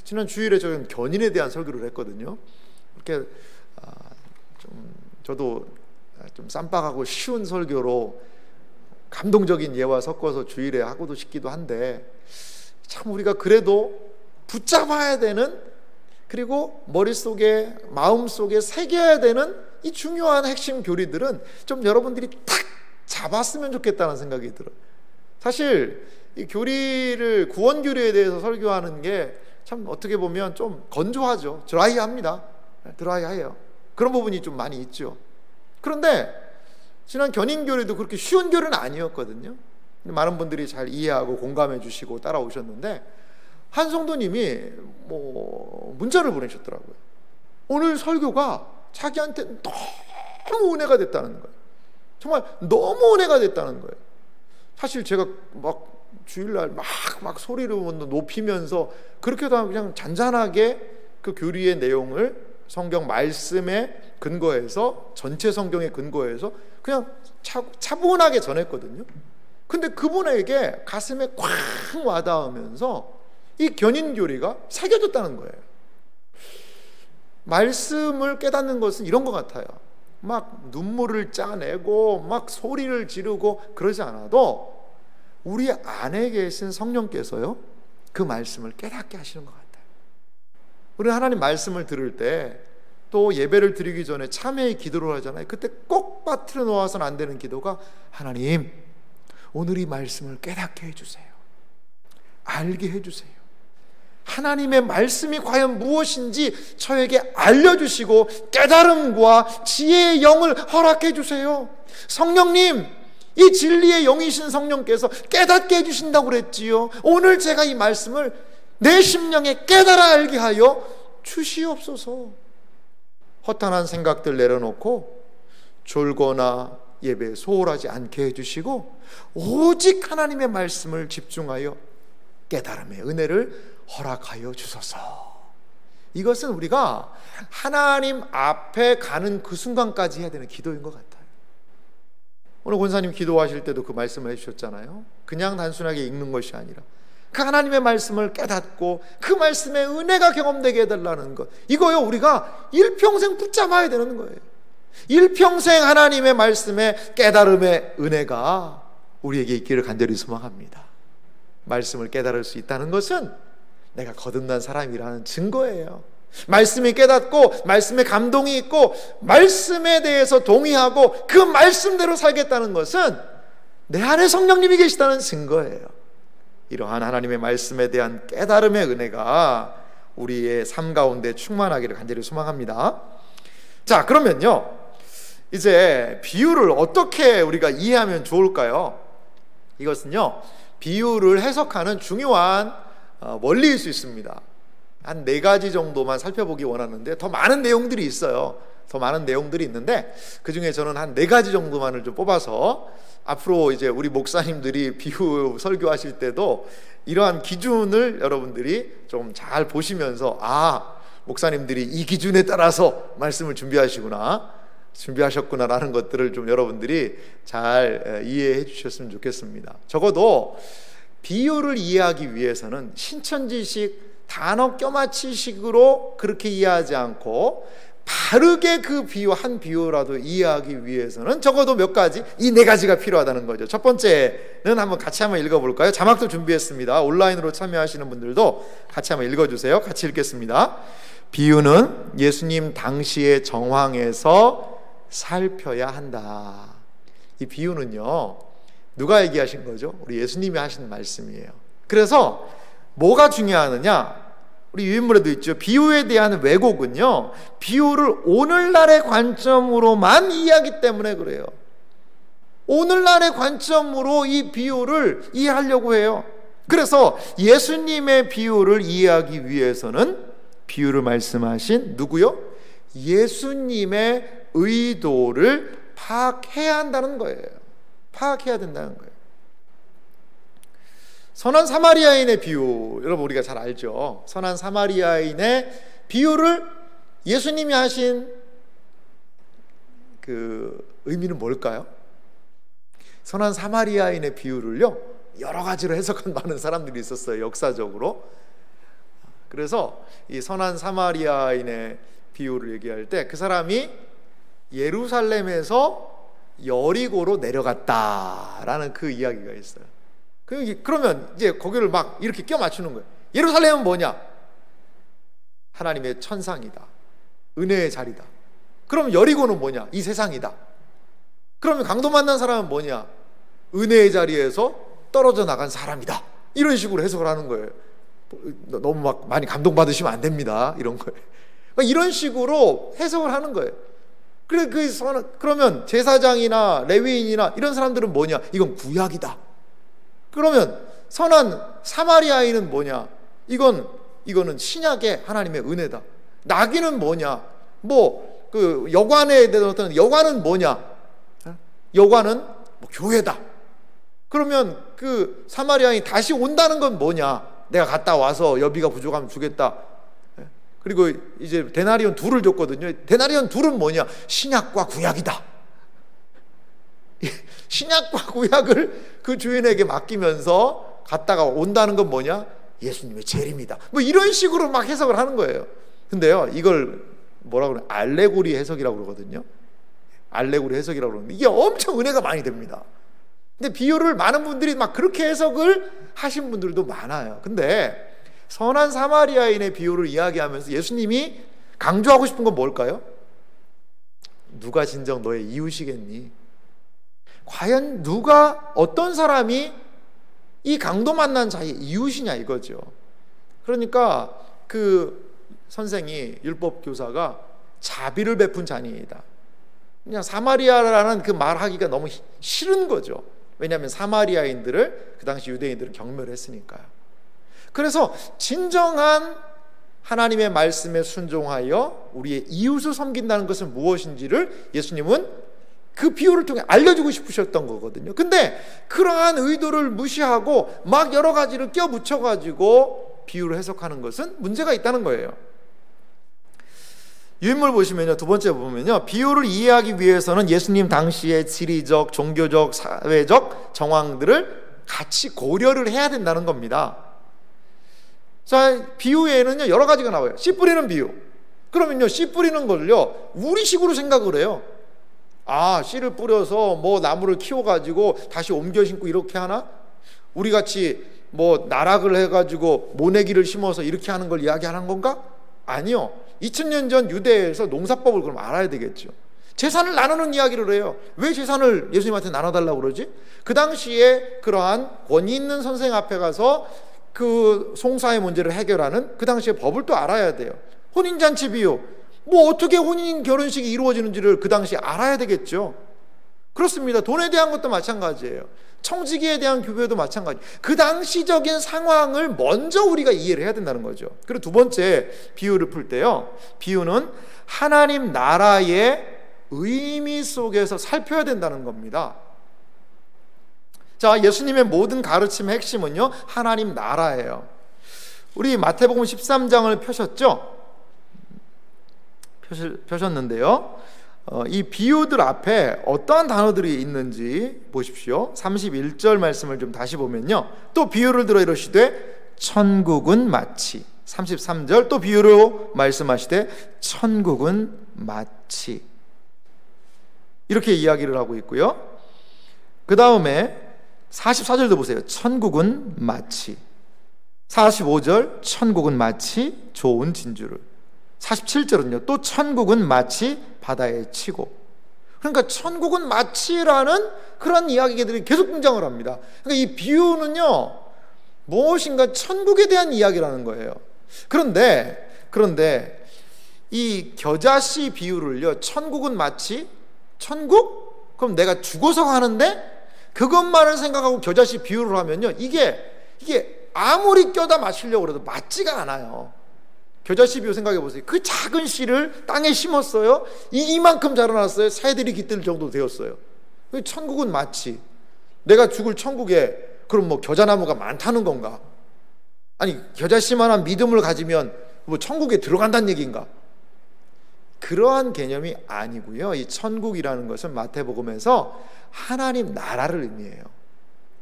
지난 주일에 저는 견인에 대한 설교를 했거든요. 이렇게 저도 좀 쌈박하고 쉬운 설교로 감동적인 예와 섞어서 주일에 하고도 싶기도 한데, 참 우리가 그래도 붙잡아야 되는, 그리고 머릿속에 마음속에 새겨야 되는 이 중요한 핵심 교리들은 좀 여러분들이 탁 잡았으면 좋겠다는 생각이 들어요. 사실 이 교리를, 구원 교리에 대해서 설교하는 게 참 어떻게 보면 좀 건조하죠. 드라이합니다. 드라이해요. 그런 부분이 좀 많이 있죠. 그런데 지난 견인 교리도 그렇게 쉬운 교리는 아니었거든요. 많은 분들이 잘 이해하고 공감해 주시고 따라오셨는데, 한 성도님이 문자를 보내셨더라고요. 오늘 설교가 자기한테 너무 은혜가 됐다는 거예요. 정말 너무 은혜가 됐다는 거예요. 사실 제가 막 주일날 막 소리를 높이면서 그렇게도 하면 그냥 잔잔하게 그 교리의 내용을 성경 말씀에 근거해서, 전체 성경에 근거해서 그냥 차분하게 전했거든요. 근데 그분에게 가슴에 쾅 와닿으면서 이 견인 교리가 새겨졌다는 거예요. 말씀을 깨닫는 것은 이런 것 같아요. 막 눈물을 짜내고 막 소리를 지르고 그러지 않아도 우리 안에 계신 성령께서요, 그 말씀을 깨닫게 하시는 것 같아요. 우리 하나님 말씀을 들을 때, 또 예배를 드리기 전에 참회의 기도를 하잖아요. 그때 꼭 빠뜨려 놓아서는 안 되는 기도가, 하나님 오늘 이 말씀을 깨닫게 해주세요. 알게 해주세요. 하나님의 말씀이 과연 무엇인지 저에게 알려주시고 깨달음과 지혜의 영을 허락해 주세요. 성령님, 이 진리의 영이신 성령께서 깨닫게 해주신다고 그랬지요. 오늘 제가 이 말씀을 내 심령에 깨달아 알게 하여 주시옵소서. 허탄한 생각들 내려놓고 졸거나 예배에 소홀하지 않게 해주시고, 오직 하나님의 말씀을 집중하여 깨달음의 은혜를 허락하여 주소서. 이것은 우리가 하나님 앞에 가는 그 순간까지 해야 되는 기도인 것 같아요. 오늘 권사님 기도하실 때도 그 말씀을 해주셨잖아요. 그냥 단순하게 읽는 것이 아니라 그 하나님의 말씀을 깨닫고 그 말씀의 은혜가 경험되게 해달라는 것, 이거요 우리가 일평생 붙잡아야 되는 거예요. 일평생 하나님의 말씀의 깨달음의 은혜가 우리에게 있기를 간절히 소망합니다. 말씀을 깨달을 수 있다는 것은 내가 거듭난 사람이라는 증거예요. 말씀이 깨닫고 말씀에 감동이 있고 말씀에 대해서 동의하고 그 말씀대로 살겠다는 것은 내 안에 성령님이 계시다는 증거예요. 이러한 하나님의 말씀에 대한 깨달음의 은혜가 우리의 삶 가운데 충만하기를 간절히 소망합니다. 자, 그러면요, 이제 비유를 어떻게 우리가 이해하면 좋을까요? 이것은요, 비유를 해석하는 중요한 원리일 수 있습니다. 한 4가지 정도만 살펴보기 원하는데, 더 많은 내용들이 있어요. 더 많은 내용들이 있는데 그 중에 저는 한 4가지 정도만을 좀 뽑아서, 앞으로 이제 우리 목사님들이 비유 설교하실 때도 이러한 기준을 여러분들이 좀 잘 보시면서, 아, 목사님들이 이 기준에 따라서 말씀을 준비하셨구나라는 것들을 좀 여러분들이 잘 이해해 주셨으면 좋겠습니다. 적어도 비유를 이해하기 위해서는 신천지식 단어 껴맞히식으로 그렇게 이해하지 않고 바르게 그 비유, 한 비유라도 이해하기 위해서는 적어도 몇 가지, 이 4가지가 필요하다는 거죠. 첫 번째는 같이 한번 읽어볼까요? 자막도 준비했습니다. 온라인으로 참여하시는 분들도 같이 한번 읽어주세요. 같이 읽겠습니다. 비유는 예수님 당시의 정황에서 살펴야 한다. 이 비유는요, 누가 얘기하신 거죠? 우리 예수님이 하신 말씀이에요. 그래서 뭐가 중요하느냐? 우리 유인물에도 있죠. 비유에 대한 왜곡은요, 비유를 오늘날의 관점으로만 이해하기 때문에 그래요. 오늘날의 관점으로 이 비유를 이해하려고 해요. 그래서 예수님의 비유를 이해하기 위해서는 비유를 말씀하신 누구요? 예수님의 의도를 파악해야 한다는 거예요. 파악해야 된다는 거예요. 선한 사마리아인의 비유, 여러분 우리가 잘 알죠. 선한 사마리아인의 비유를 예수님이 하신 그 의미는 뭘까요? 선한 사마리아인의 비유를요, 여러 가지로 해석한 많은 사람들이 있었어요, 역사적으로. 그래서 이 선한 사마리아인의 비유를 얘기할 때 그 사람이 예루살렘에서 여리고로 내려갔다라는 그 이야기가 있어요. 그러면 이제 거기를 막 이렇게 껴 맞추는 거예요. 예루살렘은 뭐냐? 하나님의 천상이다. 은혜의 자리다. 그럼 여리고는 뭐냐? 이 세상이다. 그러면 강도 만난 사람은 뭐냐? 은혜의 자리에서 떨어져 나간 사람이다. 이런 식으로 해석을 하는 거예요. 너무 막 많이 감동받으시면 안 됩니다. 이런 거예요. 이런 식으로 해석을 하는 거예요. 그러면 제사장이나 레위인이나 이런 사람들은 뭐냐? 이건 구약이다. 그러면 선한 사마리아인은 뭐냐? 이거는 신약의 하나님의 은혜다. 나귀는 뭐냐? 그 여관에 대해서 여관은 뭐냐? 여관은 교회다. 그러면 그 사마리아인이 다시 온다는 건 뭐냐? 내가 갔다 와서 여비가 부족하면 주겠다. 그리고 이제 데나리온 둘을 줬거든요. 데나리온 둘은 뭐냐? 신약과 구약이다. 신약과 구약을 그 주인에게 맡기면서 갔다가 온다는 건 뭐냐? 예수님의 재림이다. 이런 식으로 막 해석을 하는 거예요. 근데요, 이걸 뭐라고 그래요? 알레고리 해석이라고 그러거든요. 알레고리 해석이라고 그러는데 이게 엄청 은혜가 많이 됩니다. 근데 비유를 많은 분들이 막 그렇게 해석을 하신 분들도 많아요. 근데 선한 사마리아인의 비유를 이야기하면서 예수님이 강조하고 싶은 건 뭘까요? 누가 진정 너의 이웃이겠니? 과연 어떤 사람이 이 강도 만난 자의 이웃이냐 이거죠. 그러니까 그 선생이, 율법 교사가 자비를 베푼 자니이다. 그냥 사마리아라는 그 말하기가 너무 싫은 거죠. 왜냐하면 사마리아인들을 그 당시 유대인들은 경멸했으니까요. 그래서 진정한 하나님의 말씀에 순종하여 우리의 이웃을 섬긴다는 것은 무엇인지를 예수님은 그 비유를 통해 알려주고 싶으셨던 거거든요. 근데 그러한 의도를 무시하고 막 여러 가지를 껴붙여가지고 비유를 해석하는 것은 문제가 있다는 거예요. 유인물 보시면요, 두 번째 보면요, 비유를 이해하기 위해서는 예수님 당시의 지리적, 종교적, 사회적 정황들을 같이 고려를 해야 된다는 겁니다. 자, 비유에는요 여러 가지가 나와요. 씨 뿌리는 비유. 그러면요, 씨 뿌리는 걸요 우리식으로 생각을 해요. 씨를 뿌려서 나무를 키워가지고 다시 옮겨 심고 이렇게 하나? 우리 같이 나락을 해가지고 모내기를 심어서 이렇게 하는 걸 이야기하는 건가? 아니요. 2000년 전 유대에서 농사법을 그럼 알아야 되겠죠. 재산을 나누는 이야기를 해요. 왜 재산을 예수님한테 나눠달라고 그러지? 그 당시에 그러한 권위 있는 선생 앞에 가서 그 송사의 문제를 해결하는 그 당시의 법을 또 알아야 돼요. 혼인잔치 비유, 어떻게 혼인 결혼식이 이루어지는지를 그 당시에 알아야 되겠죠. 그렇습니다. 돈에 대한 것도 마찬가지예요. 청지기에 대한 규례도 마찬가지. 그 당시적인 상황을 먼저 우리가 이해를 해야 된다는 거죠. 그리고 두 번째 비유를 풀 때요, 비유는 하나님 나라의 의미 속에서 살펴야 된다는 겁니다. 자, 예수님의 모든 가르침의 핵심은요 하나님 나라예요. 우리 마태복음 13장을 펴셨는데요, 이 비유들 앞에 어떠한 단어들이 있는지 보십시오. 31절 말씀을 좀 다시 보면요, 또 비유를 들어 이러시되 천국은 마치. 33절 또 비유로 말씀하시되 천국은 마치. 이렇게 이야기를 하고 있고요. 그 다음에 44절도 보세요. 천국은 마치. 45절 천국은 마치 좋은 진주를. 47절은요 또 천국은 마치 바다에 치고. 그러니까 천국은 마치라는 그런 이야기들이 계속 등장을 합니다. 그러니까 이 비유는요 무엇인가 천국에 대한 이야기라는 거예요. 그런데 이 겨자씨 비유를요, 천국은 마치 천국? 그럼 내가 죽어서 가는데 그것만을 생각하고 겨자씨 비유를 하면요, 이게 아무리 껴다 마시려고 해도 맞지가 않아요. 겨자씨 비유 생각해 보세요. 그 작은 씨를 땅에 심었어요. 이만큼 자라났어요. 새들이 깃들 정도 되었어요. 천국은 마치 내가 죽을 천국에 그럼 뭐 겨자나무가 많다는 건가? 아니, 겨자씨만한 믿음을 가지면 뭐 천국에 들어간다는 얘기인가? 그러한 개념이 아니고요. 이 천국이라는 것은 마태복음에서 하나님 나라를 의미해요.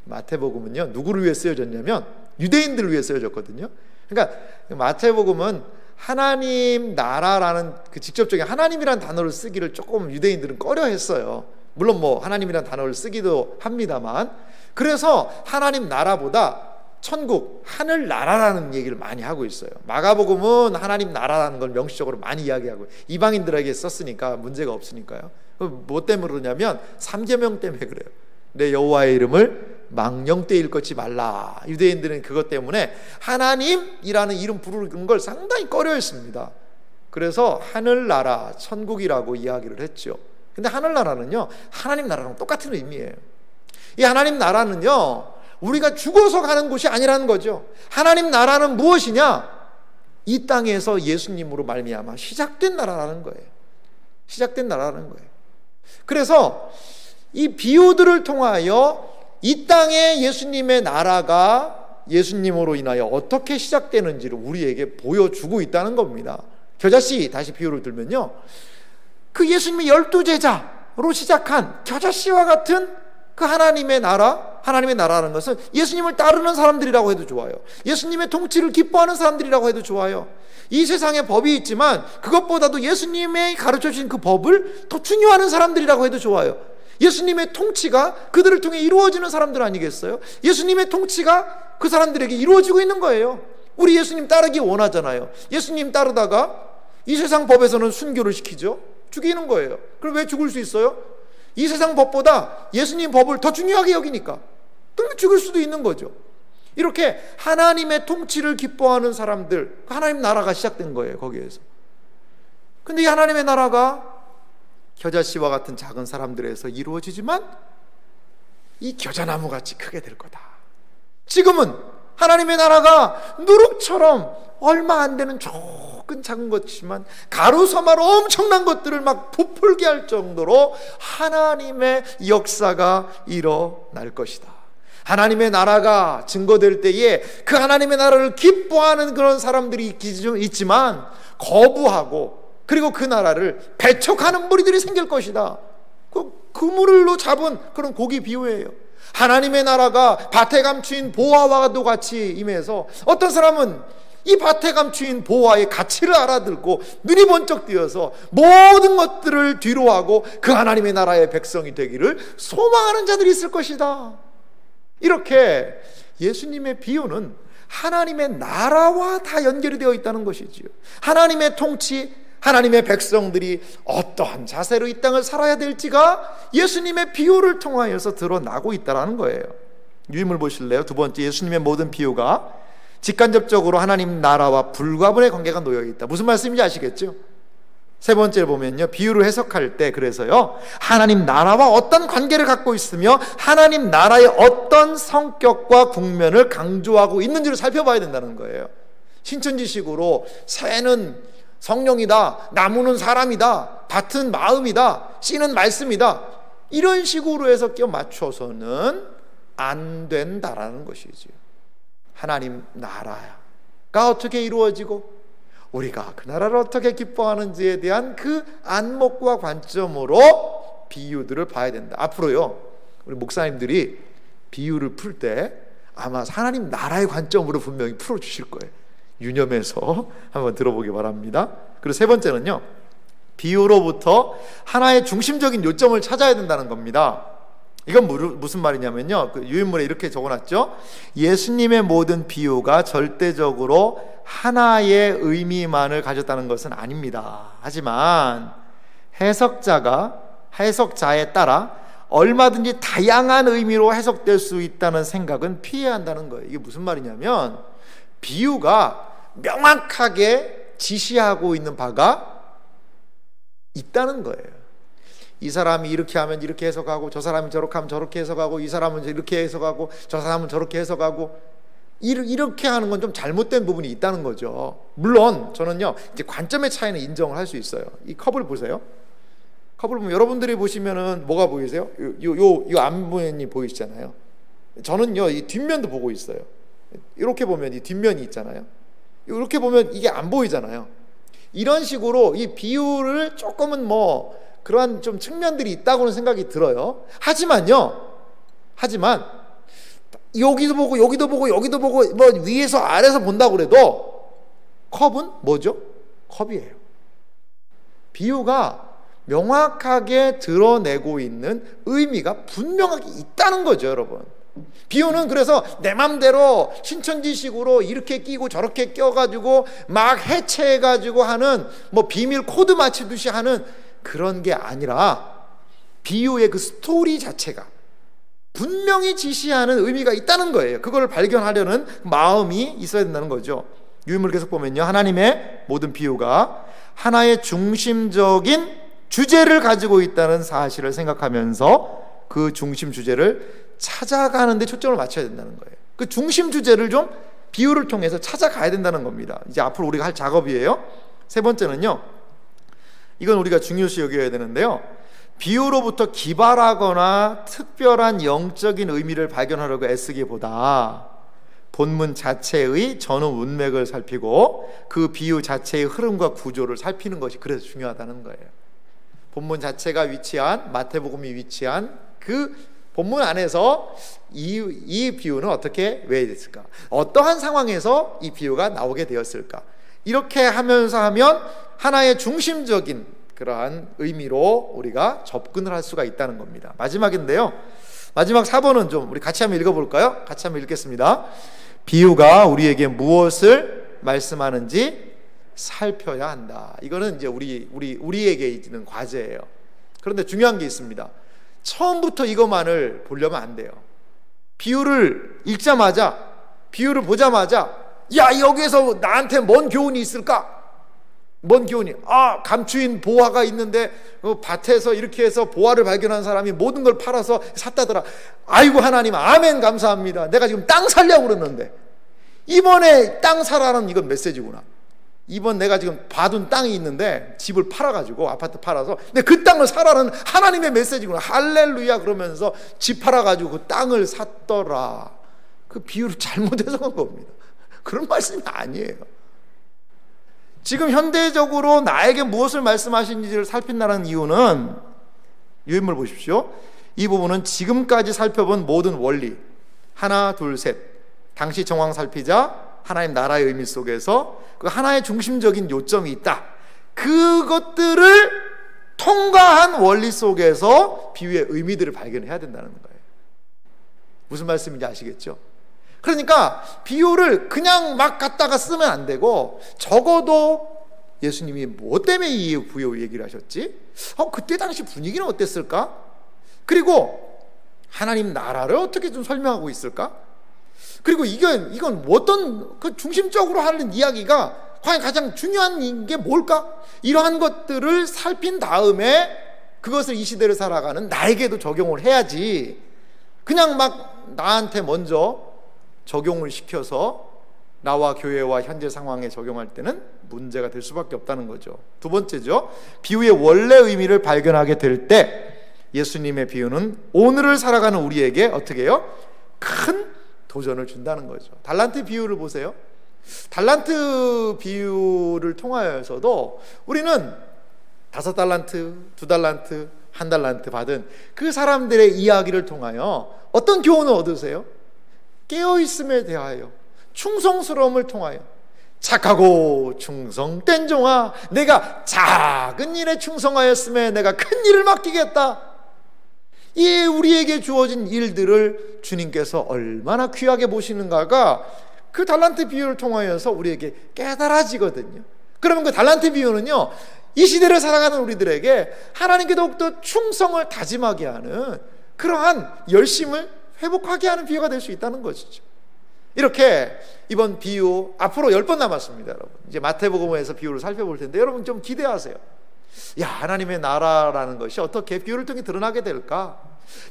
마태복음은요, 누구를 위해 쓰여졌냐면 유대인들을 위해 쓰여졌거든요. 그러니까 마태복음은 하나님 나라라는 그 직접적인 하나님이라는 단어를 쓰기를 조금 유대인들은 꺼려했어요. 물론 뭐 하나님이라는 단어를 쓰기도 합니다만, 그래서 하나님 나라보다 천국, 하늘 나라라는 얘기를 많이 하고 있어요. 마가복음은 하나님 나라라는 걸 명시적으로 많이 이야기하고, 이방인들에게 썼으니까 문제가 없으니까요. 뭐 때문에 그러냐면 3계명 때문에 그래요. 내 여호와의 이름을 망령되이 일컫지 말라. 유대인들은 그것 때문에 하나님이라는 이름 부르는 걸 상당히 꺼려했습니다. 그래서 하늘나라, 천국이라고 이야기를 했죠. 근데 하늘나라는요, 하나님 나라랑 똑같은 의미예요. 이 하나님 나라는요, 우리가 죽어서 가는 곳이 아니라는 거죠. 하나님 나라는 무엇이냐? 이 땅에서 예수님으로 말미암아 시작된 나라라는 거예요. 시작된 나라라는 거예요. 그래서 이 비유들을 통하여 이 땅에 예수님의 나라가 예수님으로 인하여 어떻게 시작되는지를 우리에게 보여주고 있다는 겁니다. 겨자씨 다시 비유를 들면요, 그 예수님의 12제자로 시작한 겨자씨와 같은 그 하나님의 나라, 하나님의 나라라는 것은 예수님을 따르는 사람들이라고 해도 좋아요. 예수님의 통치를 기뻐하는 사람들이라고 해도 좋아요. 이 세상에 법이 있지만 그것보다도 예수님의 가르쳐주신 그 법을 더 중요하는 사람들이라고 해도 좋아요. 예수님의 통치가 그들을 통해 이루어지는 사람들 아니겠어요? 예수님의 통치가 그 사람들에게 이루어지고 있는 거예요. 우리 예수님 따르기 원하잖아요. 예수님 따르다가 이 세상 법에서는 순교를 시키죠. 죽이는 거예요. 그럼 왜 죽을 수 있어요? 이 세상 법보다 예수님 법을 더 중요하게 여기니까. 그러면 죽을 수도 있는 거죠. 이렇게 하나님의 통치를 기뻐하는 사람들, 하나님 나라가 시작된 거예요, 거기에서. 근데 이 하나님의 나라가 겨자씨와 같은 작은 사람들에서 이루어지지만 이 겨자나무 같이 크게 될 거다. 지금은 하나님의 나라가 누룩처럼 얼마 안 되는 조금 작은 것이지만 가루서마로 엄청난 것들을 막 부풀게 할 정도로 하나님의 역사가 일어날 것이다. 하나님의 나라가 증거될 때에 그 하나님의 나라를 기뻐하는 그런 사람들이 있지만 거부하고, 그리고 그 나라를 배척하는 무리들이 생길 것이다. 그 그물로 잡은 그런 고기 비유예요. 하나님의 나라가 밭에 감추인 보화와도 같이 임해서 어떤 사람은 이 밭에 감추인 보화의 가치를 알아들고 눈이 번쩍 뜨여서 모든 것들을 뒤로하고 그 하나님의 나라의 백성이 되기를 소망하는 자들이 있을 것이다. 이렇게 예수님의 비유는 하나님의 나라와 다 연결이 되어 있다는 것이지요. 하나님의 통치, 하나님의 백성들이 어떠한 자세로 이 땅을 살아야 될지가 예수님의 비유를 통하여서 드러나고 있다는 거예요. 유인물 보실래요? 두 번째, 예수님의 모든 비유가 직간접적으로 하나님 나라와 불가분의 관계가 놓여 있다. 무슨 말씀인지 아시겠죠? 세 번째를 보면요, 비유를 해석할 때 그래서요, 하나님 나라와 어떤 관계를 갖고 있으며 하나님 나라의 어떤 성격과 국면을 강조하고 있는지를 살펴봐야 된다는 거예요. 신천지식으로 새는 성령이다, 나무는 사람이다, 밭은 마음이다, 씨는 말씀이다, 이런 식으로 해서 끼워 맞춰서는 안 된다라는 것이죠. 하나님 나라가 어떻게 이루어지고 우리가 그 나라를 어떻게 기뻐하는지에 대한 그 안목과 관점으로 비유들을 봐야 된다. 앞으로요, 우리 목사님들이 비유를 풀 때 아마 하나님 나라의 관점으로 분명히 풀어주실 거예요. 유념해서 한번 들어보기 바랍니다. 그리고 세 번째는요, 비유로부터 하나의 중심적인 요점을 찾아야 된다는 겁니다. 이건 무슨 말이냐면요, 그 유인물에 이렇게 적어놨죠. 예수님의 모든 비유가 절대적으로 하나의 의미만을 가졌다는 것은 아닙니다. 하지만 해석자에 따라 얼마든지 다양한 의미로 해석될 수 있다는 생각은 피해야 한다는 거예요. 이게 무슨 말이냐면 비유가 명확하게 지시하고 있는 바가 있다는 거예요. 이 사람이 이렇게 하면 이렇게 해석하고, 저 사람이 저렇게 하면 저렇게 해석하고, 이 사람은 이렇게 해석하고, 저 사람은 저렇게 해석하고, 이렇게 하는 건 좀 잘못된 부분이 있다는 거죠. 물론 저는요, 이제 관점의 차이는 인정을 할 수 있어요. 이 컵을 보세요. 컵을 보면 여러분들이 보시면은 뭐가 보이세요? 요 앞면이 보이시잖아요. 저는요, 이 뒷면도 보고 있어요. 이렇게 보면 이 뒷면이 있잖아요. 이렇게 보면 이게 안 보이잖아요. 이런 식으로 이 비유를 조금은 뭐 그러한 좀 측면들이 있다고는 생각이 들어요. 하지만 여기도 보고 여기도 보고 여기도 보고 뭐 위에서 아래에서 본다고 그래도 컵은 뭐죠? 컵이에요. 비유가 명확하게 드러내고 있는 의미가 분명하게 있다는 거죠, 여러분. 비유는 그래서 내 맘대로 신천지식으로 이렇게 끼고 저렇게 껴가지고 막 해체해가지고 하는 뭐 비밀 코드 맞추듯이 하는 그런 게 아니라 비유의 그 스토리 자체가 분명히 지시하는 의미가 있다는 거예요. 그걸 발견하려는 마음이 있어야 된다는 거죠. 유인물 계속 보면요, 하나님의 모든 비유가 하나의 중심적인 주제를 가지고 있다는 사실을 생각하면서 그 중심 주제를 찾아가는 데 초점을 맞춰야 된다는 거예요. 그 중심 주제를 좀 비유를 통해서 찾아가야 된다는 겁니다. 이제 앞으로 우리가 할 작업이에요. 세 번째는요, 이건 우리가 중요시 여겨야 되는데요, 비유로부터 기발하거나 특별한 영적인 의미를 발견하려고 애쓰기보다 본문 자체의 전후 문맥을 살피고 그 비유 자체의 흐름과 구조를 살피는 것이 그래서 중요하다는 거예요. 본문 자체가 위치한, 마태복음이 위치한 그 본문 안에서 이 비유는 어떻게 왜 됐을까? 어떠한 상황에서 이 비유가 나오게 되었을까? 이렇게 하면서 하면 하나의 중심적인 그러한 의미로 우리가 접근을 할 수가 있다는 겁니다. 마지막인데요, 마지막 4번은 좀 우리 같이 한번 읽어볼까요? 같이 한번 읽겠습니다. 비유가 우리에게 무엇을 말씀하는지 살펴야 한다. 이거는 이제 우리에게 있는 과제예요. 그런데 중요한 게 있습니다. 처음부터 이것만을 보려면 안 돼요. 비유를 읽자마자, 비유를 보자마자, 야, 여기에서 나한테 뭔 교훈이 있을까? 뭔 교훈이? 감추인 보화가 있는데 밭에서 이렇게 해서 보화를 발견한 사람이 모든 걸 팔아서 샀다더라. 아이고 하나님, 아멘, 감사합니다. 내가 지금 땅 살려고 그러는데 이번에 땅 사라는 이건 메시지구나. 이번 내가 지금 봐둔 땅이 있는데 집을 팔아가지고, 아파트 팔아서 근데 그 땅을 사라는 하나님의 메시지구나. 할렐루야 그러면서 집 팔아가지고 그 땅을 샀더라. 그 비유를 잘못 해석한 겁니다. 그런 말씀이 아니에요. 지금 현대적으로 나에게 무엇을 말씀하시는지를 살핀다는 이유는, 유인물 보십시오. 이 부분은 지금까지 살펴본 모든 원리, 하나 둘 셋, 당시 정황 살피자, 하나님 나라의 의미 속에서 그 하나의 중심적인 요점이 있다. 그것들을 통과한 원리 속에서 비유의 의미들을 발견해야 된다는 거예요. 무슨 말씀인지 아시겠죠? 그러니까 비유를 그냥 막 갖다가 쓰면 안 되고, 적어도 예수님이 뭐 때문에 이 비유 얘기를 하셨지? 그때 당시 분위기는 어땠을까? 그리고 하나님 나라를 어떻게 좀 설명하고 있을까? 그리고 이건 어떤 그 중심적으로 하는 이야기가 과연 가장 중요한 게 뭘까? 이러한 것들을 살핀 다음에 그것을 이 시대를 살아가는 나에게도 적용을 해야지, 그냥 막 나한테 먼저 적용을 시켜서 나와 교회와 현재 상황에 적용할 때는 문제가 될 수밖에 없다는 거죠. 두 번째죠, 비유의 원래 의미를 발견하게 될 때 예수님의 비유는 오늘을 살아가는 우리에게 어떻게 해요? 큰 도전을 준다는 거죠. 달란트 비유를 보세요. 달란트 비유를 통하여서도 우리는 5달란트, 2달란트, 1달란트 받은 그 사람들의 이야기를 통하여 어떤 교훈을 얻으세요? 깨어있음에 대하여, 충성스러움을 통하여, 착하고 충성된 종아, 내가 작은 일에 충성하였음에 내가 큰 일을 맡기겠다. 이 우리에게 주어진 일들을 주님께서 얼마나 귀하게 보시는가가 그 달란트 비유를 통하여서 우리에게 깨달아지거든요. 그러면 그 달란트 비유는요, 이 시대를 살아가는 우리들에게 하나님께 더욱더 충성을 다짐하게 하는 그러한 열심을 회복하게 하는 비유가 될 수 있다는 것이죠. 이렇게 이번 비유 앞으로 10번 남았습니다. 여러분, 이제 마태복음에서 비유를 살펴볼 텐데 여러분 좀 기대하세요. 야, 하나님의 나라라는 것이 어떻게 비유를 통해 드러나게 될까?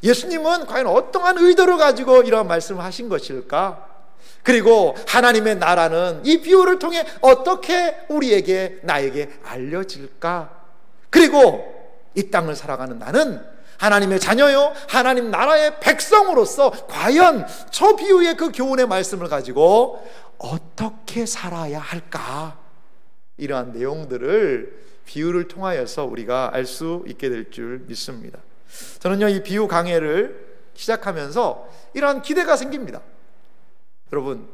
예수님은 과연 어떠한 의도를 가지고 이러한 말씀을 하신 것일까? 그리고 하나님의 나라는 이 비유를 통해 어떻게 우리에게, 나에게 알려질까? 그리고 이 땅을 살아가는 나는 하나님의 자녀요, 하나님 나라의 백성으로서 과연 저 비유의 그 교훈의 말씀을 가지고 어떻게 살아야 할까? 이러한 내용들을 비유를 통하여서 우리가 알 수 있게 될 줄 믿습니다. 저는요, 이 비유 강해를 시작하면서 이러한 기대가 생깁니다. 여러분,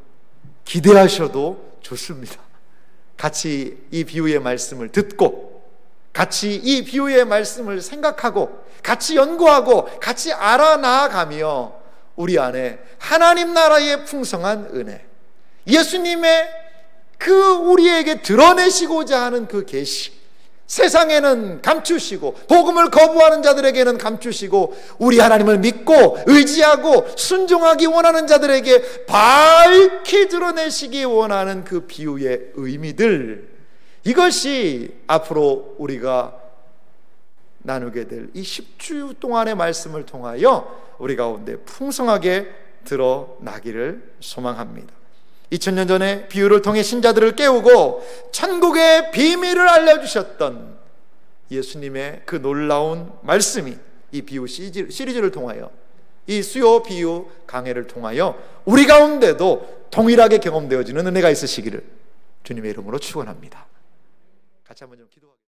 기대하셔도 좋습니다. 같이 이 비유의 말씀을 듣고, 같이 이 비유의 말씀을 생각하고, 같이 연구하고, 같이 알아나가며 우리 안에 하나님 나라의 풍성한 은혜, 예수님의 그 우리에게 드러내시고자 하는 그 계시, 세상에는 감추시고 복음을 거부하는 자들에게는 감추시고 우리 하나님을 믿고 의지하고 순종하기 원하는 자들에게 밝히 드러내시기 원하는 그 비유의 의미들, 이것이 앞으로 우리가 나누게 될 이 10주 동안의 말씀을 통하여 우리 가운데 풍성하게 드러나기를 소망합니다. 2000년 전에 비유를 통해 신자들을 깨우고 천국의 비밀을 알려주셨던 예수님의 그 놀라운 말씀이 이 비유 시리즈를 통하여, 이 수요 비유 강해를 통하여 우리 가운데도 동일하게 경험되어지는 은혜가 있으시기를 주님의 이름으로 축원합니다. 같이 한번 좀 기도하겠습니다.